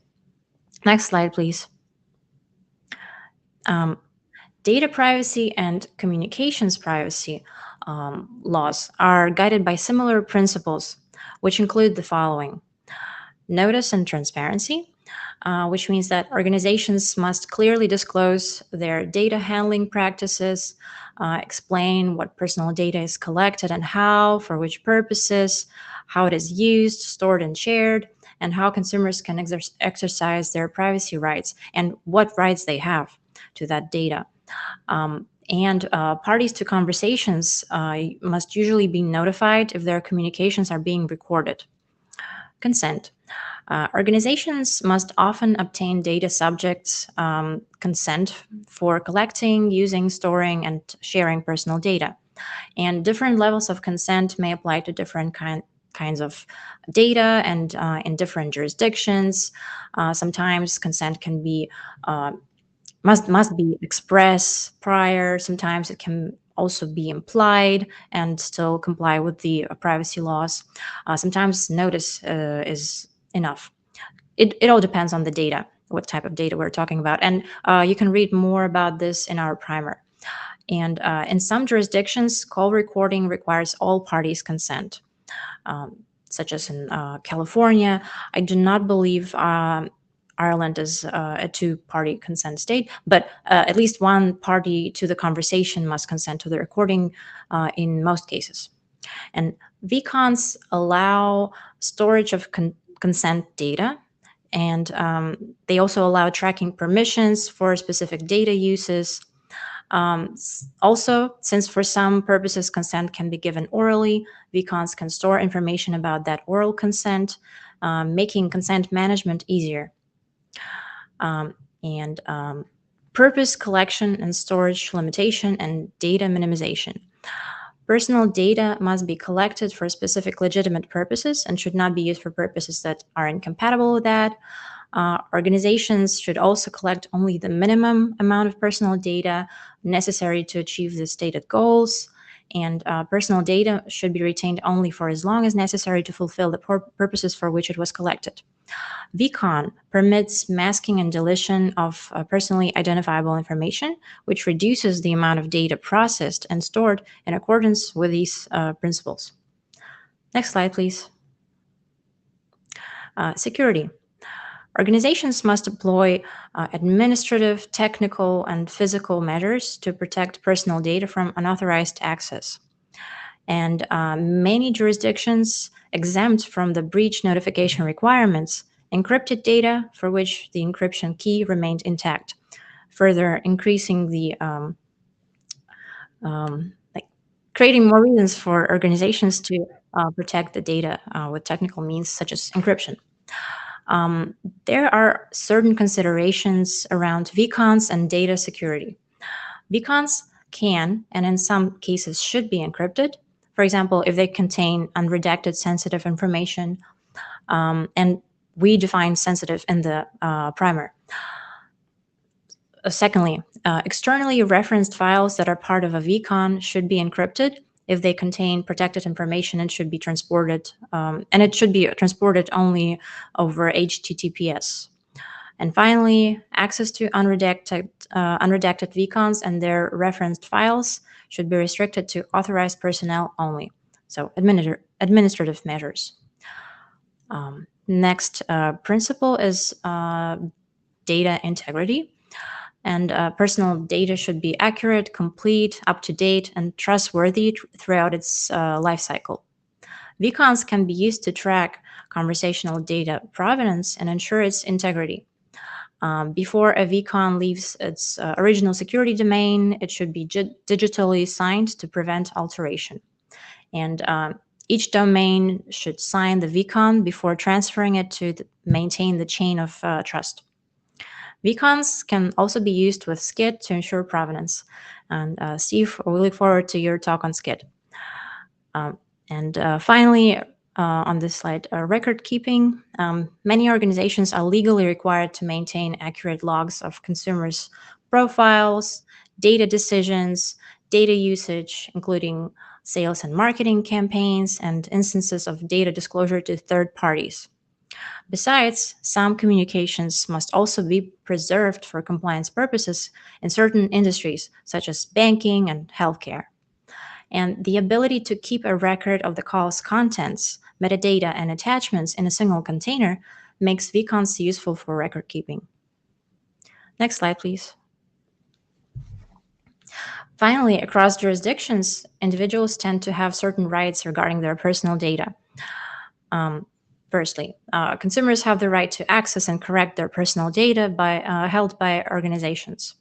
Next slide, please. Data privacy and communications privacy laws are guided by similar principles, which include the following: notice and transparency, which means that organizations must clearly disclose their data handling practices, explain what personal data is collected and how, for which purposes, how it is used, stored, and shared, and how consumers can exercise their privacy rights and what rights they have to that data. And parties to conversations must usually be notified if their communications are being recorded. Consent. Organizations must often obtain data subjects' consent for collecting, using, storing, and sharing personal data. And different levels of consent may apply to different kinds of data and in different jurisdictions. Sometimes consent can be must be express prior. Sometimes it can also be implied and still comply with the privacy laws. Sometimes notice is enough. It all depends on the data, what type of data we're talking about. And you can read more about this in our primer. And in some jurisdictions, call recording requires all parties' consent, such as in California. I do not believe Ireland is a two-party consent state, but at least one party to the conversation must consent to the recording in most cases. And VCONs allow storage of consent data, and they also allow tracking permissions for specific data uses. Also, since for some purposes consent can be given orally, VCONs can store information about that oral consent, making consent management easier. Purpose, collection, and storage limitation, and data minimization. Personal data must be collected for specific legitimate purposes and should not be used for purposes that are incompatible with that. Organizations should also collect only the minimum amount of personal data necessary to achieve the stated goals, and personal data should be retained only for as long as necessary to fulfill the purposes for which it was collected. VCON permits masking and deletion of personally identifiable information, which reduces the amount of data processed and stored in accordance with these principles. Next slide, please. Security. Organizations must deploy administrative, technical, and physical measures to protect personal data from unauthorized access. And many jurisdictions exempt from the breach notification requirements encrypted data for which the encryption key remained intact, further increasing the creating more reasons for organizations to protect the data with technical means such as encryption. There are certain considerations around VCONs and data security. VCONs can, and in some cases should be encrypted. For example, if they contain unredacted sensitive information, and we define sensitive in the primer. Secondly, externally referenced files that are part of a VCON should be encrypted if they contain protected information and should be transported, and it should be transported only over HTTPS. And finally, access to unredacted VCONs and their referenced files should be restricted to authorized personnel only, so administrative measures. Next principle is data integrity. And personal data should be accurate, complete, up-to-date, and trustworthy throughout its life cycle. VCONs can be used to track conversational data provenance and ensure its integrity. Before a VCON leaves its original security domain, it should be digitally signed to prevent alteration. And each domain should sign the VCON before transferring it to maintain the chain of trust. VCONs can also be used with SCID to ensure provenance. And Steve, we look forward to your talk on SCID. And finally, on this slide, record keeping. Many organizations are legally required to maintain accurate logs of consumers' profiles, data decisions, data usage, including sales and marketing campaigns, and instances of data disclosure to third parties. Besides, some communications must also be preserved for compliance purposes in certain industries, such as banking and healthcare. And the ability to keep a record of the call's contents, metadata, and attachments in a single container makes VCONs useful for record keeping. Next slide, please. Finally, across jurisdictions, individuals tend to have certain rights regarding their personal data. Firstly, consumers have the right to access and correct their personal data held by organizations.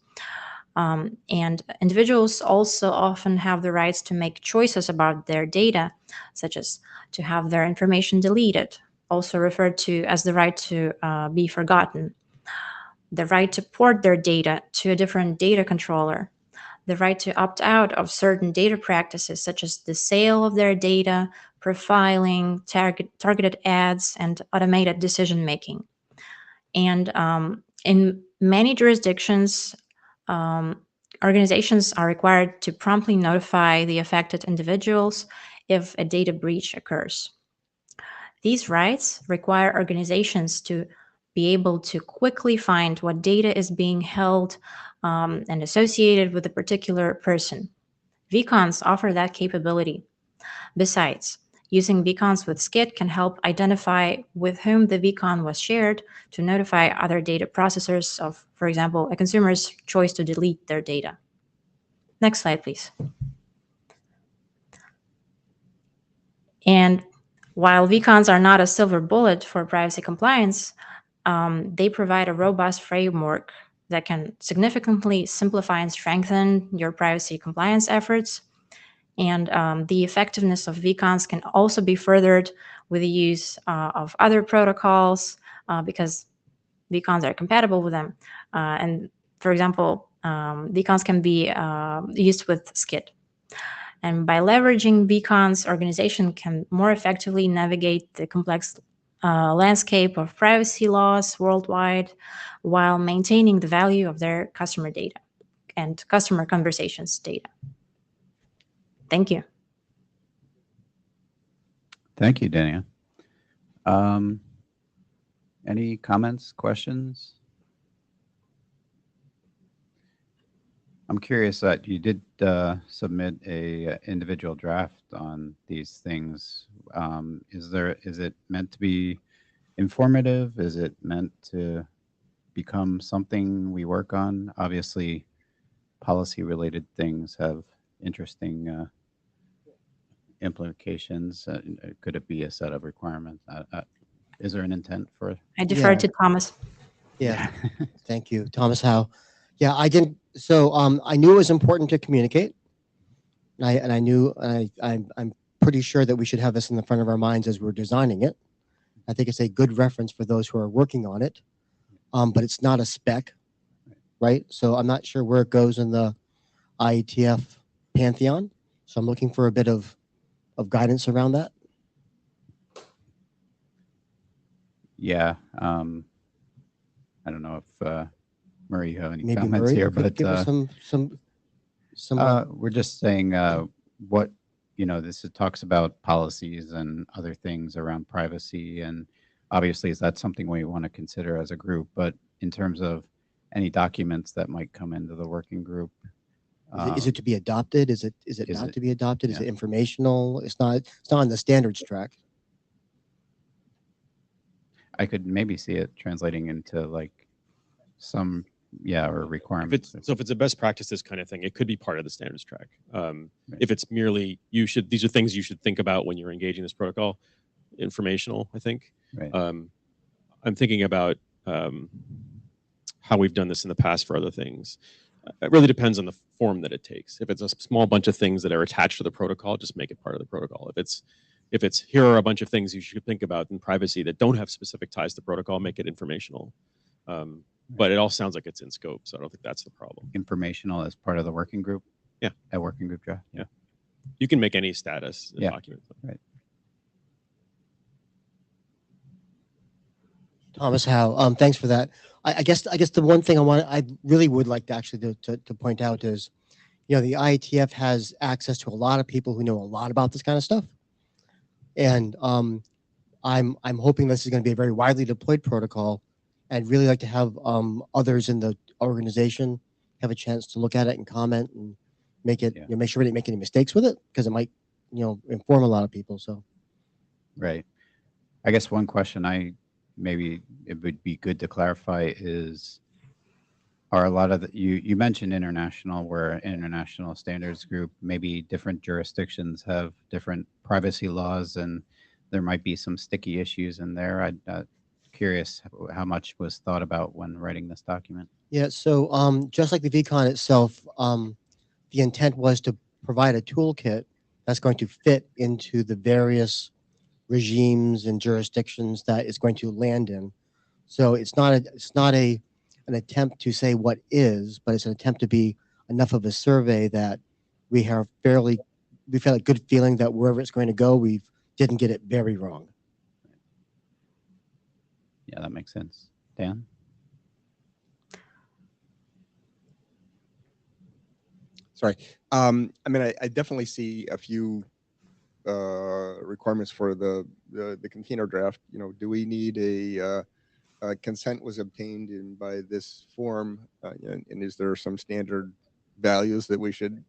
And individuals also often have the rights to make choices about their data, such as to have their information deleted, also referred to as the right to be forgotten, the right to port their data to a different data controller, the right to opt out of certain data practices, such as the sale of their data, profiling, targeted ads, and automated decision-making. And in many jurisdictions, organizations are required to promptly notify the affected individuals if a data breach occurs. These rights require organizations to be able to quickly find what data is being held and associated with a particular person. VCONs offer that capability. Besides, using VCONs with SCID can help identify with whom the VCON was shared to notify other data processors of, for example, a consumer's choice to delete their data. Next slide, please. And while VCONs are not a silver bullet for privacy compliance, they provide a robust framework that can significantly simplify and strengthen your privacy compliance efforts. And the effectiveness of VCONs can also be furthered with the use of other protocols because VCONs are compatible with them. And for example, VCONs can be used with SCID. And by leveraging VCONs, organizations can more effectively navigate the complex landscape of privacy laws worldwide while maintaining the value of their customer data and customer conversations data. Thank you. Thank you, Dania. Any comments, questions? I'm curious that you did submit a individual draft on these things. Is it meant to be informative? Is it meant to become something we work on? Obviously, policy-related things have interesting implications. Could it be a set of requirements? Is there an intent for it? I defer to Thomas. Yeah, thank you, Thomas Howe. Yeah, I didn't. So I knew it was important to communicate, I'm pretty sure that we should have this in the front of our minds as we're designing it. I think it's a good reference for those who are working on it, but it's not a spec, right? So I'm not sure where it goes in the IETF pantheon. So I'm looking for a bit of guidance around that. Yeah. I don't know if Murray, you have any Maybe comments Murray here, could but give us some. we're just saying what, this talks about policies and other things around privacy, and obviously is that something we want to consider as a group, but in terms of any documents that might come into the working group. Is it to be adopted? Is it not to be adopted? Is yeah. it informational? It's not on the standards track. I could maybe see it translating into like some, or requirements. So if it's a best practices kind of thing, it could be part of the standards track. If it's merely these are things you should think about when you're engaging this protocol, informational, I think. Right. I'm thinking about how we've done this in the past for other things. It really depends on the form that it takes. If it's a small bunch of things that are attached to the protocol, just make it part of the protocol. If it's here are a bunch of things you should think about in privacy that don't have specific ties to protocol, make it informational. But it all sounds like it's in scope, so I don't think that's the problem. Informational as part of the working group? Yeah. A working group draft? Yeah. You can make any status document. Right. Thomas Howe, thanks for that. I guess the one thing I really would like to actually to point out is, the IETF has access to a lot of people who know a lot about this kind of stuff, and I'm hoping this is going to be a very widely deployed protocol. I'd really like to have others in the organization have a chance to look at it and comment and make it, make sure we didn't make any mistakes with it, because it might, inform a lot of people. So, right. I guess one question maybe it would be good to clarify is, are a lot of you mentioned international, where an international standards group, maybe different jurisdictions have different privacy laws, and there might be some sticky issues in there. I'm curious how much was thought about when writing this document. yeah. So just like the VCON itself, the intent was to provide a toolkit that's going to fit into the various regimes and jurisdictions that it's going to land in. So it's not an attempt to say what is, but it's an attempt to be enough of a survey that we have a good feeling that wherever it's going to go, we didn't get it very wrong. Yeah, that makes sense. Dan? Sorry. I mean, I definitely see a few requirements for the container draft. Do we need a consent was obtained by this form, and is there some standard values that we should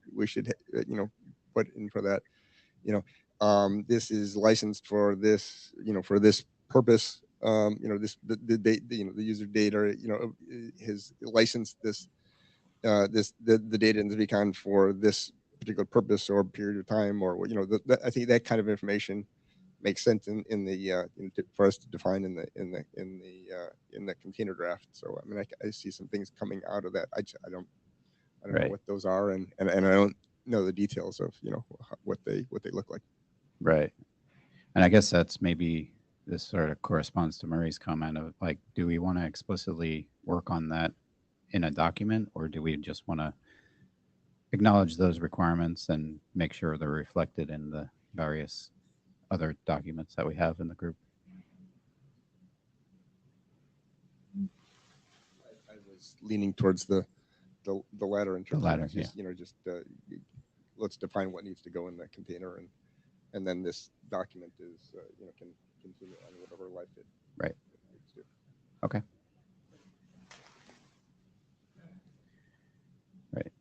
put in for that? This is licensed for this for this purpose. The user data has licensed this the data in the VCON for this particular purpose or period of time, or I think that kind of information makes sense in the for us to define in the container draft. So I mean, I see some things coming out of that. I don't Right. know what those are, and I don't know the details of what they look like. Right. And I guess that's maybe this sort of corresponds to Murray's comment of like, do we want to explicitly work on that in a document, or do we just want to acknowledge those requirements and make sure they're reflected in the various other documents that we have in the group? I was leaning towards the latter in terms latter, of just let's define what needs to go in that container, and then this document is can continue on whatever life it Right. needs to. Okay. Right.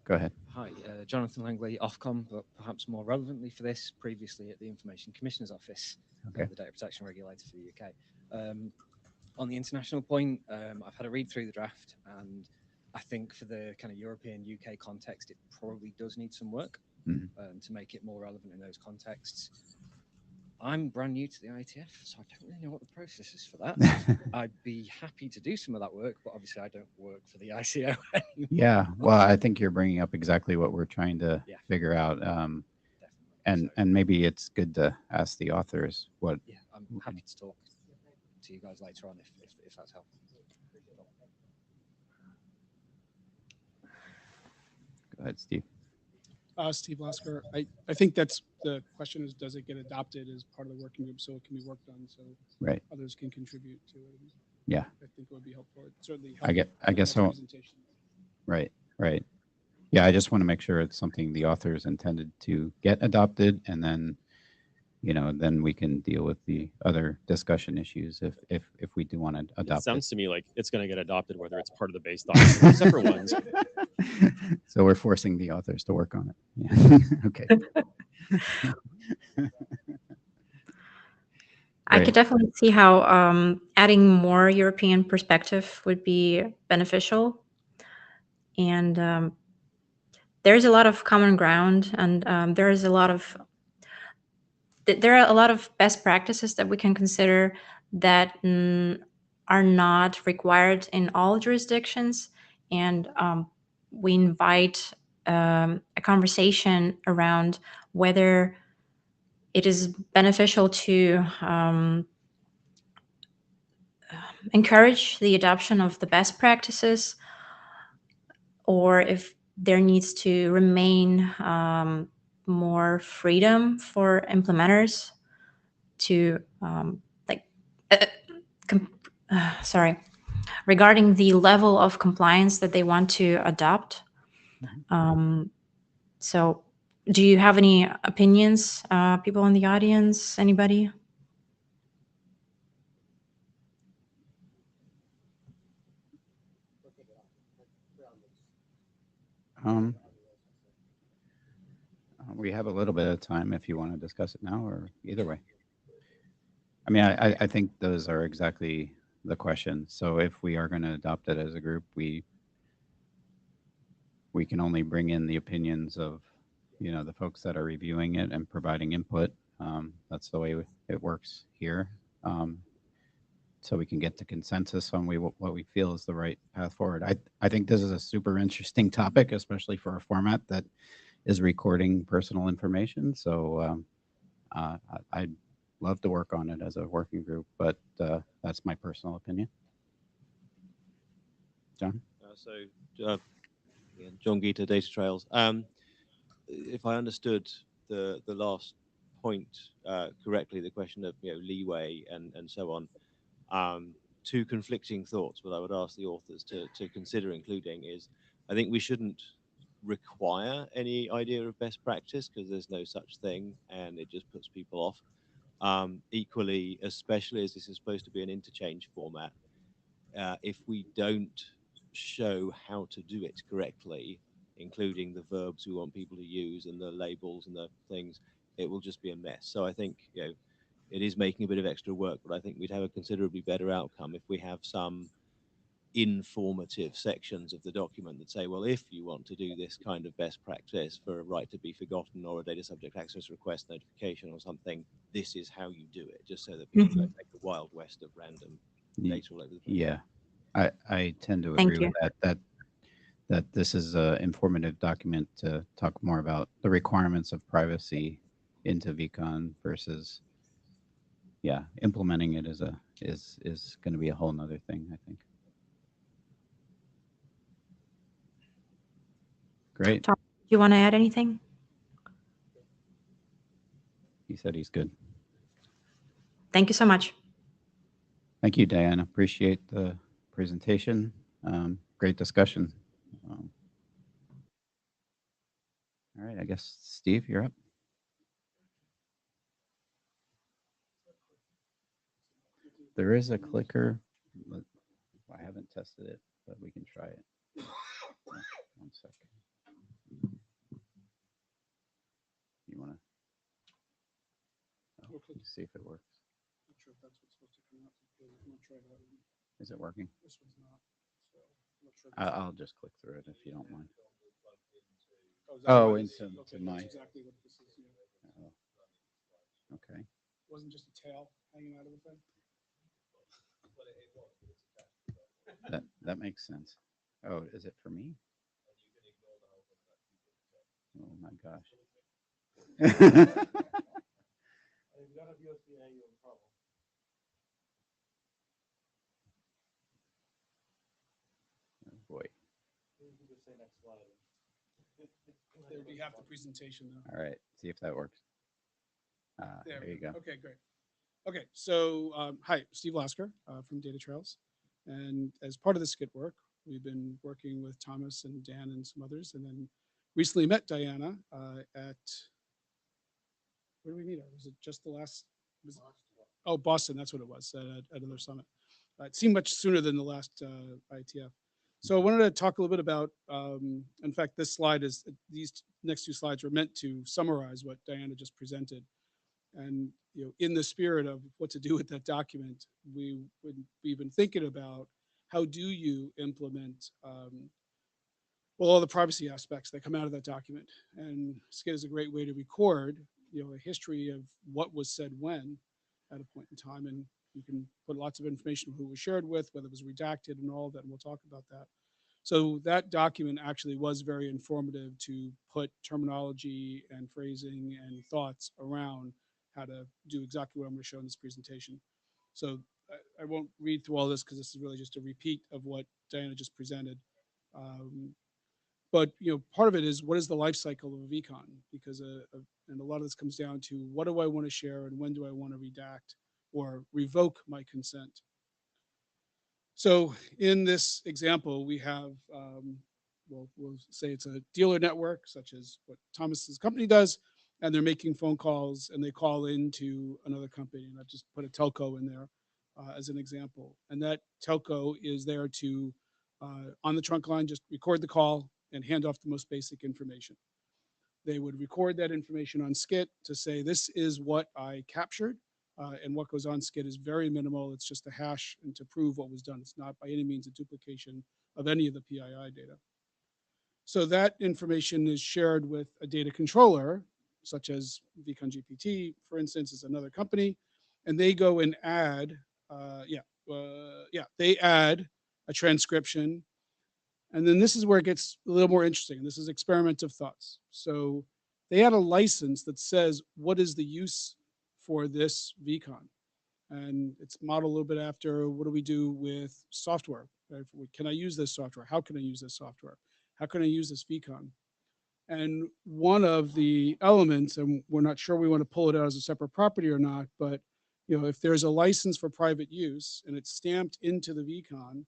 Go ahead. Hi, Jonathan Langley, Ofcom, but perhaps more relevantly for this, previously at the Information Commissioner's Office, Okay. the Data Protection Regulator for the UK. On the international point, I've had a read through the draft, and I think for the kind of European UK context, it probably does need some work to make it more relevant in those contexts. I'm brand new to the IETF, so I don't really know what the process is for that. I'd be happy to do some of that work, but obviously I don't work for the ICO anymore. Yeah, well, I think you're bringing up exactly what we're trying to figure out. And maybe it's good to ask the authors what I'm happy to talk to you guys later on if that's helpful. Go ahead, Steve. Steve Lasker. I think that's the question is, does it get adopted as part of the working group so it can be worked on so Right. others can contribute to it? Yeah. I think it would be helpful. It certainly I guess so. presentation. Right. Yeah, I just want to make sure it's something the authors intended to get adopted, and then, then we can deal with the other discussion issues if we do want to It adopt it. sounds to me like it's going to get adopted, whether it's part of the base document or separate ones. So we're forcing the authors to work on it. Yeah. Okay. I could definitely see how adding more European perspective would be beneficial. And there's a lot of common ground, and there are a lot of best practices that we can consider that are not required in all jurisdictions. And we invite a conversation around whether it is beneficial to encourage the adoption of the best practices, or if there needs to remain more freedom for implementers to regarding the level of compliance that they want to adopt. So do you have any opinions, people in the audience? Anybody? We have a little bit of time if you want to discuss it now, or either way. I mean, I think those are exactly the questions. So if we are going to adopt it as a group, we can only bring in the opinions of, the folks that are reviewing it and providing input. That's the way it works here. So we can get to consensus on what we feel is the right path forward. I think this is a super interesting topic, especially for a format that is recording personal information. So I'd love to work on it as a working group, but that's my personal opinion. John? John Gita, Data Trails. If I understood the last point correctly, the question of leeway and so on, two conflicting thoughts. What I would ask the authors to consider including is, I think we shouldn't require any idea of best practice because there's no such thing, and it just puts people off. Equally, especially as this is supposed to be an interchange format, if we don't show how to do it correctly, including the verbs we want people to use and the labels and the things, it will just be a mess. So I think it is making a bit of extra work, but I think we'd have a considerably better outcome if we have some informative sections of the document that say, well, if you want to do this kind of best practice for a right to be forgotten or a data subject access request notification or something, this is how you do it, just so that people don't make the wild west of random data all over the place. Yeah, I tend to agree with that this is an informative document to talk more about the requirements of privacy into VCON versus, implementing it is going to be a whole nother thing, I think. Great. Tom, do you want to add anything? He said he's good. Thank you so much. Thank you, Diana. Appreciate the presentation. Great discussion. All right, I guess, Steve, you're up. There is a clicker. I haven't tested it, but we can try it. 1 second. You want to see if it works? Not sure if that's what's supposed to come out. I'm not sure that one. Is it working? This one's not. So I'm not sure. I'll just click through it if you don't mind. Oh, into my. That's exactly what this is. Yeah. Oh. Okay. It wasn't just a tail hanging out of the thing. That makes sense. Oh, is it for me? Oh my gosh. There we have the presentation though. All right, see if that works. There we you go. Okay, great. Okay, so hi, Steve Lasker from Data Trails. And as part of the skit work, we've been working with Thomas and Dan and some others, and then recently met Diana at, where did we meet her? Was it just the last? Oh, Boston, that's what it was, at another summit. It seemed much sooner than the last IETF. So I wanted to talk a little bit about, in fact, this slide is, these next two slides were meant to summarize what Diana just presented. And in the spirit of what to do with that document, we've been thinking about how do you implement well, all the privacy aspects that come out of that document. And SCID is a great way to record a history of what was said when at a point in time. And you can put lots of information who was shared with, whether it was redacted and all that, and we'll talk about that. So that document actually was very informative to put terminology and phrasing and thoughts around how to do exactly what I'm going to show in this presentation. So I won't read through all this because this is really just a repeat of what Diana just presented. But part of it is, what is the life cycle of a VCON? Because and a lot of this comes down to, what do I want to share and when do I want to redact or revoke my consent? So in this example, we have, well, we'll say it's a dealer network, such as what Thomas's company does, and they're making phone calls and they call into another company. And I've just put a telco in there as an example. And that telco is there to, on the trunk line, just record the call and hand off the most basic information. They would record that information on SCIT to say, this is what I captured, and what goes on SCIT is very minimal. It's just a hash and to prove what was done. It's not by any means a duplication of any of the PII data. So that information is shared with a data controller, such as VCON GPT, for instance, is another company, and they go and add, they add a transcription. And then this is where it gets a little more interesting. This is experiment of thoughts. So they had a license that says, what is the use for this VCON? And it's modeled a little bit after, what do we do with software? Right? Can I use this software? How can I use this software? How can I use this VCON? And one of the elements, and we're not sure we want to pull it out as a separate property or not, but if there's a license for private use and it's stamped into the VCON,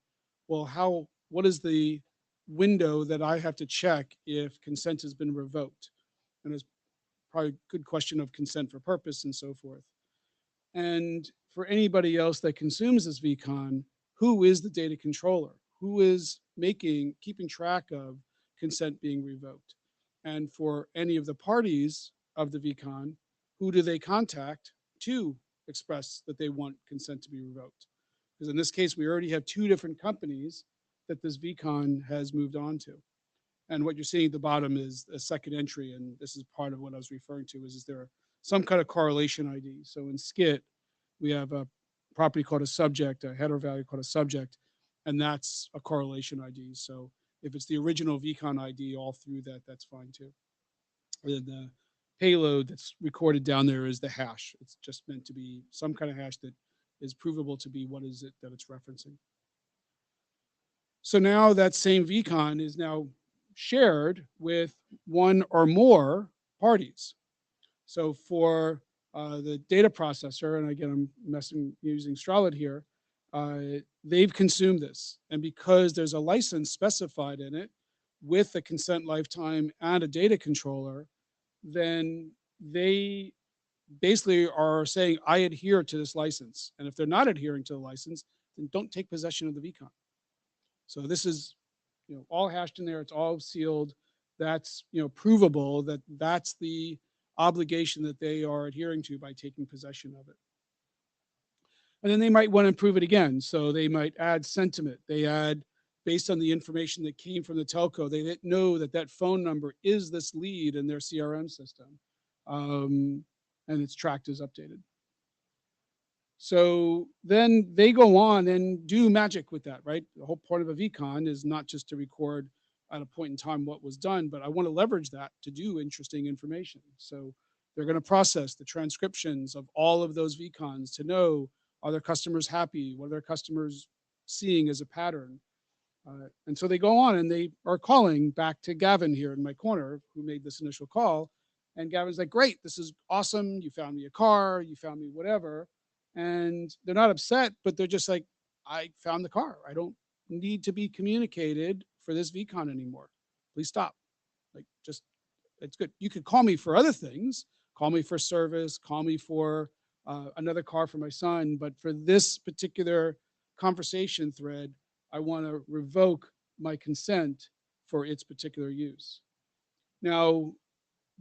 well, what is the window that I have to check if consent has been revoked? And it's probably a good question of consent for purpose and so forth. And for anybody else that consumes this VCON, who is the data controller? Who is keeping track of consent being revoked? And for any of the parties of the VCON, who do they contact to express that they want consent to be revoked? Because in this case, we already have two different companies that this VCON has moved on to. And what you're seeing at the bottom is a second entry, and this is part of what I was referring to, is there some kind of correlation ID. So in SCIT, we have a property called a subject, a header value called a subject, and that's a correlation ID. So if it's the original VCON ID all through that, that's fine too. And the payload that's recorded down there is the hash. It's just meant to be some kind of hash that is provable to be what is it that it's referencing. So now that same VCON is now shared with one or more parties. So for the data processor, and again, I'm using Stralit here, they've consumed this. And because there's a license specified in it with a consent lifetime and a data controller, then they basically are saying, I adhere to this license. And if they're not adhering to the license, then don't take possession of the VCON. So this is all hashed in there. It's all sealed. That's provable that that's the obligation that they are adhering to by taking possession of it. And then they might want to improve it again. So they might add sentiment. They add, based on the information that came from the telco, they know that that phone number is this lead in their CRM system. And it's tracked as updated. So then they go on and do magic with that, right? The whole point of a VCON is not just to record at a point in time what was done, but I want to leverage that to do interesting information. So they're going to process the transcriptions of all of those VCONs to know, are their customers happy? What are their customers seeing as a pattern? And so they go on and they are calling back to Gavin here in my corner, who made this initial call. And Gavin's like, great, this is awesome. You found me a car, you found me whatever. And they're not upset, but they're just like, I found the car. I don't need to be communicated for this VCON anymore. Please stop. Like, just, it's good. You could call me for other things, call me for service, call me for another car for my son. But for this particular conversation thread, I want to revoke my consent for its particular use. Now,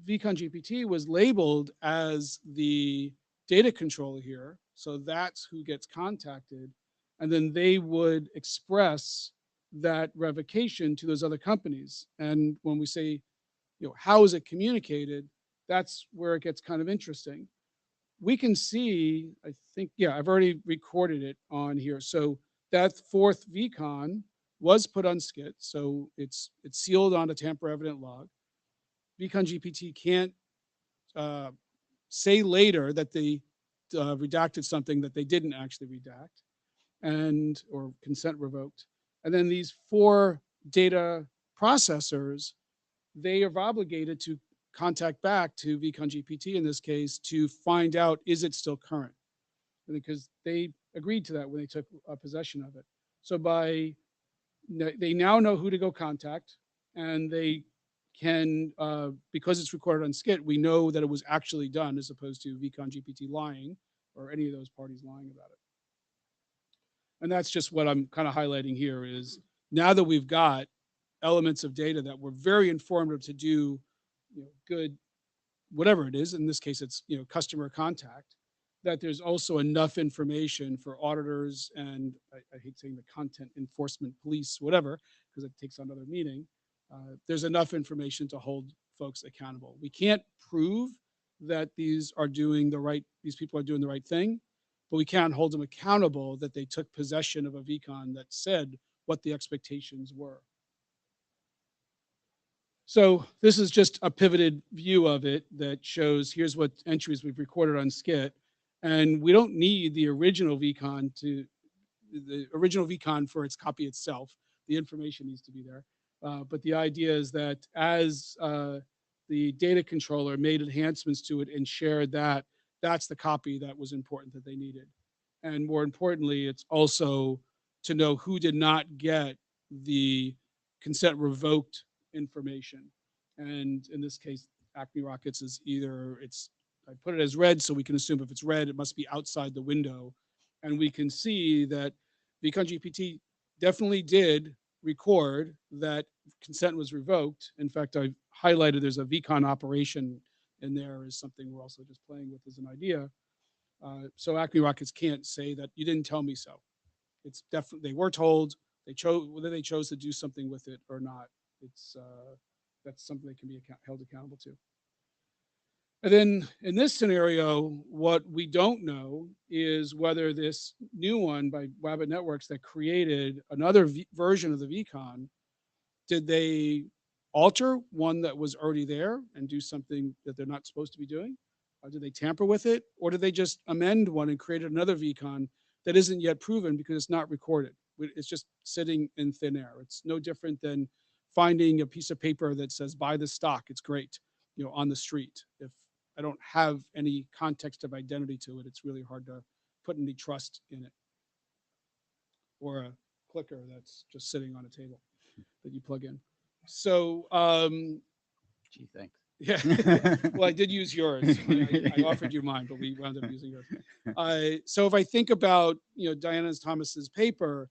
VCON GPT was labeled as the data controller here. So that's who gets contacted. And then they would express that revocation to those other companies. And when we say, how is it communicated? That's where it gets kind of interesting. We can see, I think, yeah, I've already recorded it on here. So that fourth VCON was put on SCIT. So it's sealed on a tamper evident log. VCON GPT can't say later that they redacted something that they didn't actually redact, and or consent revoked. And then these 4 data processors, they are obligated to contact back to VCON GPT in this case to find out, is it still current? Because they agreed to that when they took possession of it. So they now know who to go contact, and they can, because it's recorded on SCIT, we know that it was actually done as opposed to VCON GPT lying or any of those parties lying about it. And that's just what I'm kind of highlighting here is now that we've got elements of data that were very informative to do good, whatever it is, in this case, it's customer contact, that there's also enough information for auditors and I hate saying the content enforcement police, whatever, because it takes another meeting. There's enough information to hold folks accountable. We can't prove that these people are doing the right thing, but we can hold them accountable that they took possession of a VCON that said what the expectations were. So this is just a pivoted view of it that shows here's what entries we've recorded on SCIT. And we don't need the original VCON for its copy itself. The information needs to be there. But the idea is that as the data controller made enhancements to it and shared that, that's the copy that was important that they needed. And more importantly, it's also to know who did not get the consent revoked information. And in this case, Acme Rockets is either I put it as red, so we can assume if it's red, it must be outside the window. And we can see that VCON GPT definitely did record that consent was revoked. In fact, I highlighted there's a VCON operation in there as something we're also just playing with as an idea. So Acme Rockets can't say that you didn't tell me so. It's definitely, they were told, they chose, whether they chose to do something with it or not. It's that's something they can be held accountable to. And then in this scenario, what we don't know is whether this new one by Wabbit Networks that created another version of the VCON, did they alter one that was already there and do something that they're not supposed to be doing? Or did they tamper with it? Or did they just amend one and create another VCON that isn't yet proven because it's not recorded? It's just sitting in thin air. It's no different than finding a piece of paper that says buy the stock. It's great, on the street. If I don't have any context of identity to it, it's really hard to put any trust in it. Or a clicker that's just sitting on a table that you plug in. So, gee, thanks. Yeah. Well, I did use yours. I offered you mine, but we wound up using yours. So if I think about, Diana Thomas's paper,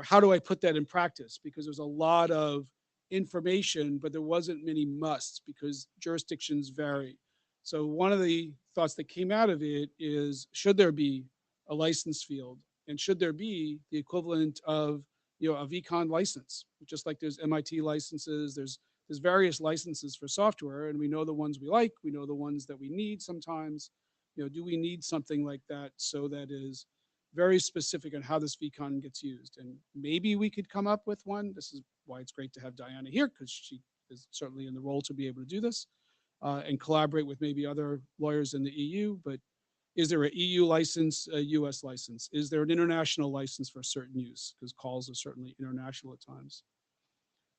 how do I put that in practice? Because there's a lot of information, but there wasn't many musts because jurisdictions vary. So one of the thoughts that came out of it is, should there be a license field? And should there be the equivalent of, a VCON license? Just like there's MIT licenses, there's various licenses for software, and we know the ones we like, we know the ones that we need sometimes. Do we need something like that so that is very specific on how this VCON gets used? And maybe we could come up with one. This is why it's great to have Diana here, because she is certainly in the role to be able to do this and collaborate with maybe other lawyers in the EU. But Is there an EU license, a US license? Is there an international license for certain use? Because calls are certainly international at times.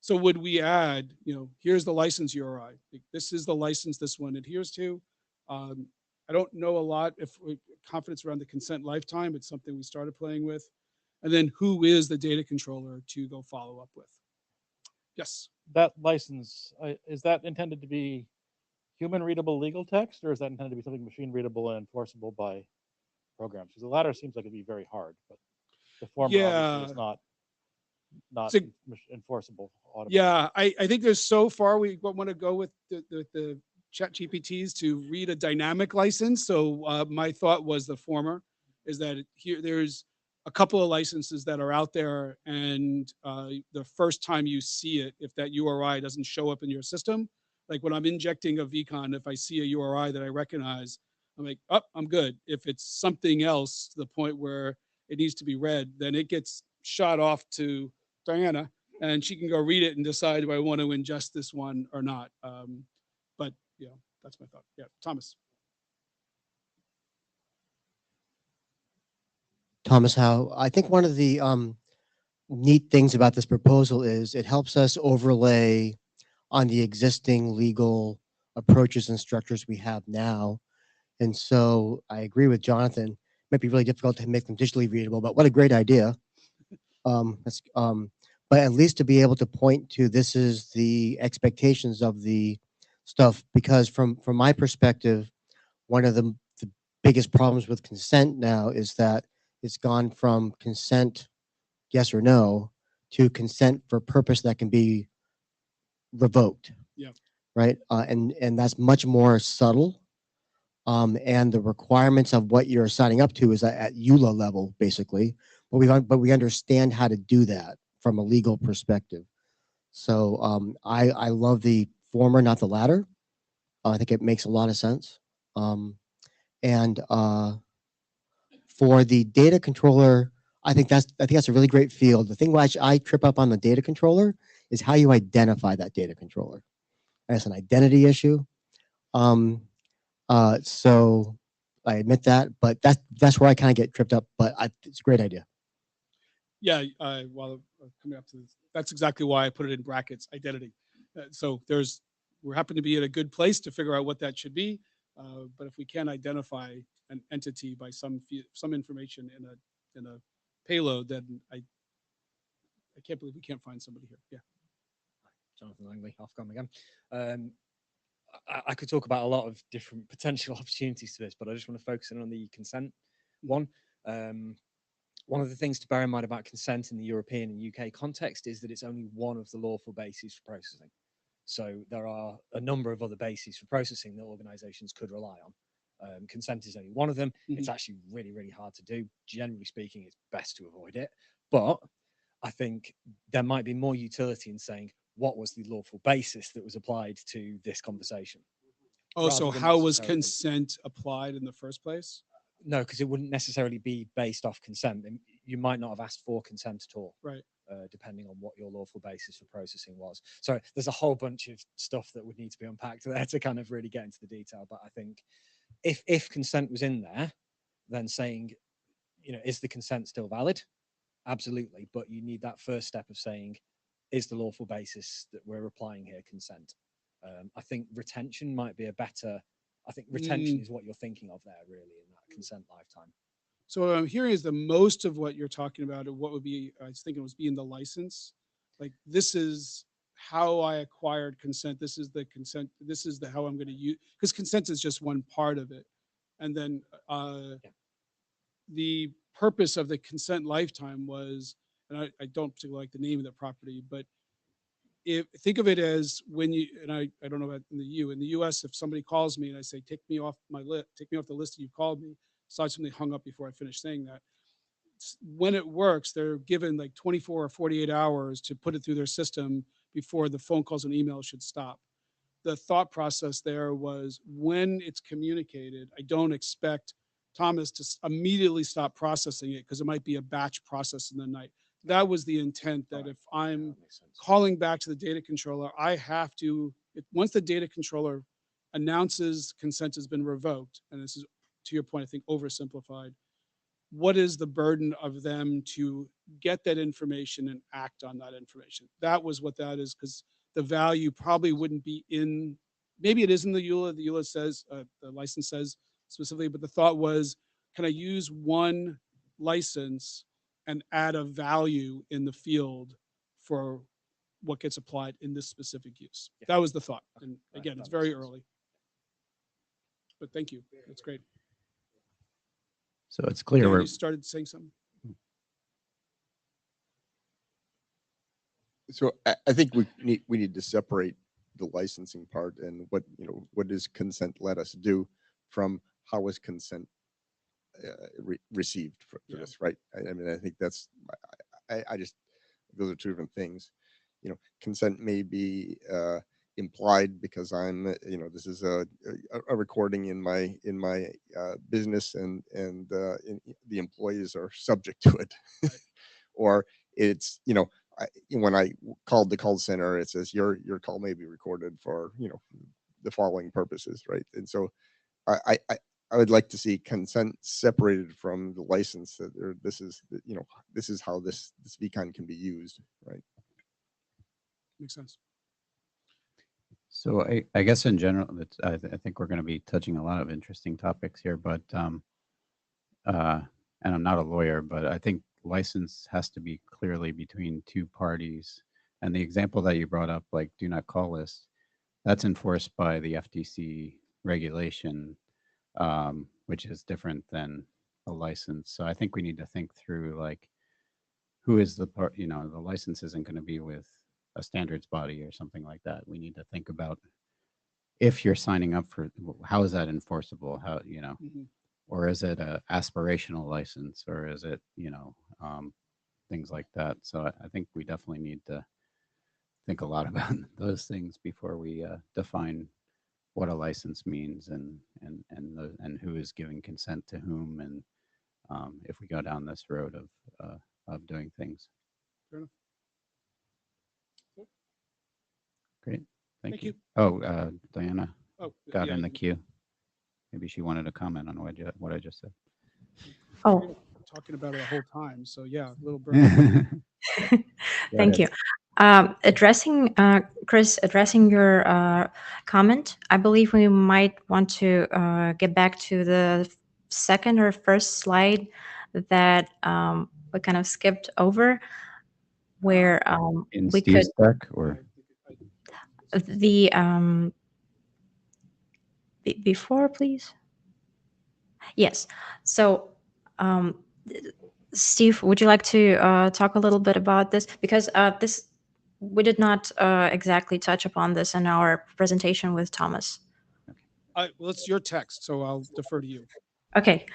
So would we add, here's the license URI. Like, this is the license this one adheres to. I don't know a lot if confidence around the consent lifetime. It's something we started playing with. And then who is the data controller to go follow up with? Yes. That license, is that intended to be human readable legal text, or is that intended to be something machine readable and enforceable by programs? Because the latter seems like it'd be very hard, but the former obviously is not enforceable. Yeah, I think there's so far we want to go with the chat GPTs to read a dynamic license. So my thought was the former, is that there's a couple of licenses that are out there, and the first time you see it, if that URI doesn't show up in your system, like when I'm injecting a VCON, if I see a URI that I recognize, I'm like, oh, I'm good. If it's something else to the point where it needs to be read, then it gets shot off to Diana, and she can go read it and decide, do I want to ingest this one or not? But that's my thought. Yeah, Thomas. Thomas Howe. I think one of the neat things about this proposal is it helps us overlay on the existing legal approaches and structures we have now. And so I agree with Jonathan. It might be really difficult to make them digitally readable, but what a great idea. But at least to be able to point to this is the expectations of the stuff, because from my perspective, one of the biggest problems with consent now is that it's gone from consent yes or no to consent for purpose that can be revoked. Yeah. Right. And that's much more subtle. And the requirements of what you're signing up to is at EULA level, basically. But we understand how to do that from a legal perspective. So I love the former, not the latter. I think it makes a lot of sense. And for the data controller, I think that's a really great field. The thing which I trip up on the data controller is how you identify that data controller. That's an identity issue. So I admit that, but that's where I kind of get tripped up. But it's a great idea. Yeah, while coming up to this, that's exactly why I put it in brackets, identity. So we happen to be at a good place to figure out what that should be. But if we can't identify an entity by some information in a payload, then I can't believe we can't find somebody here. Yeah. Jonathan Langley, Ofcom again. I could talk about a lot of different potential opportunities to this, but I just want to focus in on the consent one. One of the things to bear in mind about consent in the European and UK context is that it's only one of the lawful bases for processing. So there are a number of other bases for processing that organizations could rely on. Consent is only one of them. It's actually really, really hard to do. Generally speaking, it's best to avoid it. But I think there might be more utility in saying, what was the lawful basis that was applied to this conversation? Oh, so how was consent applied in the first place? No, because it wouldn't necessarily be based off consent. You might not have asked for consent at all. Right. Depending on what your lawful basis for processing was. So there's a whole bunch of stuff that would need to be unpacked there to kind of really get into the detail. But I think if consent was in there, then saying, is the consent still valid? Absolutely. But you need that first step of saying, is the lawful basis that we're applying here consent? I think retention might be retention is what you're thinking of there, really, in that consent lifetime. So what I'm hearing is the most of what you're talking about, or what would be, I was thinking was being the license. Like, this is how I acquired consent. This is the consent. This is how I'm going to use, because consent is just one part of it. And then the purpose of the consent lifetime was, and I don't particularly like the name of the property, but think of it as when you, and I don't know about in the US, if somebody calls me and I say, take me off my list, take me off the list that you called me, aside from they hung up before I finished saying that. When it works, they're given like 24 or 48 hours to put it through their system before the phone calls and emails should stop. The thought process there was, when it's communicated, I don't expect Thomas to immediately stop processing it, because it might be a batch process in the night. That was the intent, that if I'm calling back to the data controller, I have to, once the data controller announces consent has been revoked, and this is to your point, I think oversimplified. What is the burden of them to get that information and act on that information? That was what that is, because the value probably wouldn't be in, maybe it is in the EULA. The EULA says, the license says specifically, but the thought was, can I use one license and add a value in the field for what gets applied in this specific use? Yeah. That was the thought. And That- again, that it's makes very sense. early. But thank you. That's great. So it's clear Dan, we're you started saying something? So I think we need to separate the licensing part and what does consent let us do from how is consent received for Yeah. this, right? I mean, I think that's I just, those are two different things. Consent may be implied because I'm this is a recording in my business, and the employees are subject to it. Or it's when I called the call center, it says your call may be recorded for the following purposes, right? And so I would like to see consent separated from the license, that this is how this VCON can be used, right? Makes sense. So I guess in general, I think we're going to be touching a lot of interesting topics here, but and I'm not a lawyer, but I think license has to be clearly between two parties. And the example that you brought up, like do not call list, that's enforced by the FTC regulation, which is different than a license. So I think we need to think through, like, who is the part, the license isn't going to be with a standards body or something like that. We need to think about, if you're signing up for, how is that enforceable? How, Mhm. or is it a aspirational license, or is it, things like that. So I think we definitely need to think a lot about those things before we define what a license means, and who is giving consent to whom, and if we go down this road of doing things. Fair enough. Cool. Great. Thank Thank you. you. Oh, Diana Oh, got yeah, in the you- queue. Maybe she wanted to comment on what I just said. Oh. we were talking about it the whole time. So yeah, little bird. Thank you. Addressing, Chris, addressing your comment, I believe we might want to get back to the second or first slide that we kind of skipped over, where In we could, Steve's deck, or the before, please. Yes. So, Steve, would you like to talk a little bit about this? Because this, we did not exactly touch upon this in our presentation with Thomas. Well, it's your text, so I'll defer to you. Okay.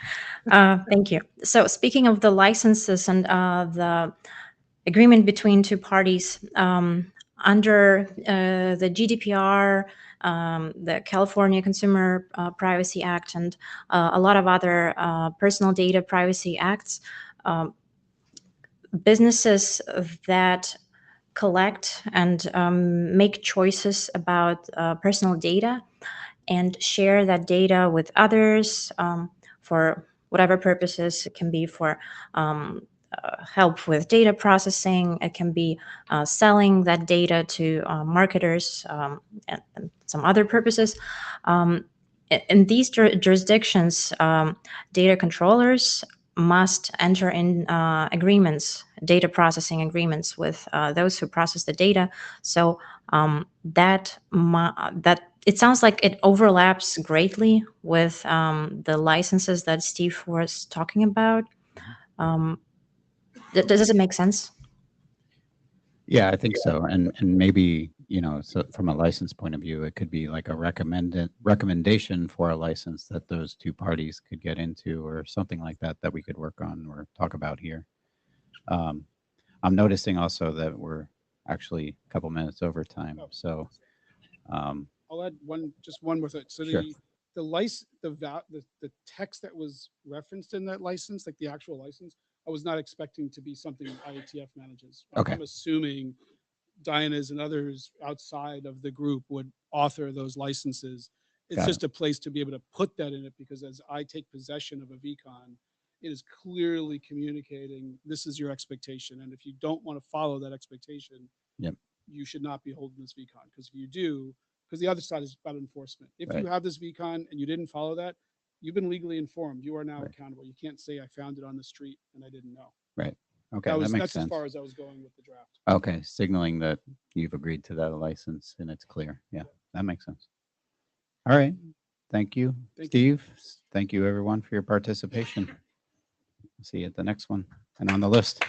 Thank you. So speaking of the licenses and the agreement between two parties, under the GDPR, the California Consumer Privacy Act, and a lot of other personal data privacy acts, businesses that collect and make choices about personal data and share that data with others for whatever purposes. It can be for help with data processing. It can be selling that data to marketers, and some other purposes. In these jurisdictions, data controllers must enter in agreements, data processing agreements with those who process the data. So that it sounds like it overlaps greatly with the licenses that Steve was talking about. Does it make sense? yeah, I think so. And maybe, so from a license point of view, it could be like a recommendation for a license that those two parties could get into, or something like that we could work on or talk about here. I'm noticing also that we're actually a couple minutes over time. Oh. So I'll add just one more thing. So Sure. the license, the text that was referenced in that license, like the actual license, I was not expecting to be something IETF manages. Okay. I'm assuming Diana's and others outside of the group would author those licenses It's Got just a place to be able to put that in it, because as I take possession of a VCON, it is clearly communicating, this is your expectation. And if you don't want to follow that expectation, Yep. you should not be holding this VCON. Because if you do, because the other side is about enforcement. If Right. you have this VCON and you didn't follow that, you've been legally informed. You are now Right. accountable. You can't say I found it on the street and I didn't know. Right. Okay, that makes That's sense. as far as I was going with the draft. Okay, signaling that you've agreed to that license and it's clear. Yeah, that makes sense. All right. Thank you, Thank you. Steve. Thank you, everyone, for your participation. See you at the next one and on the list.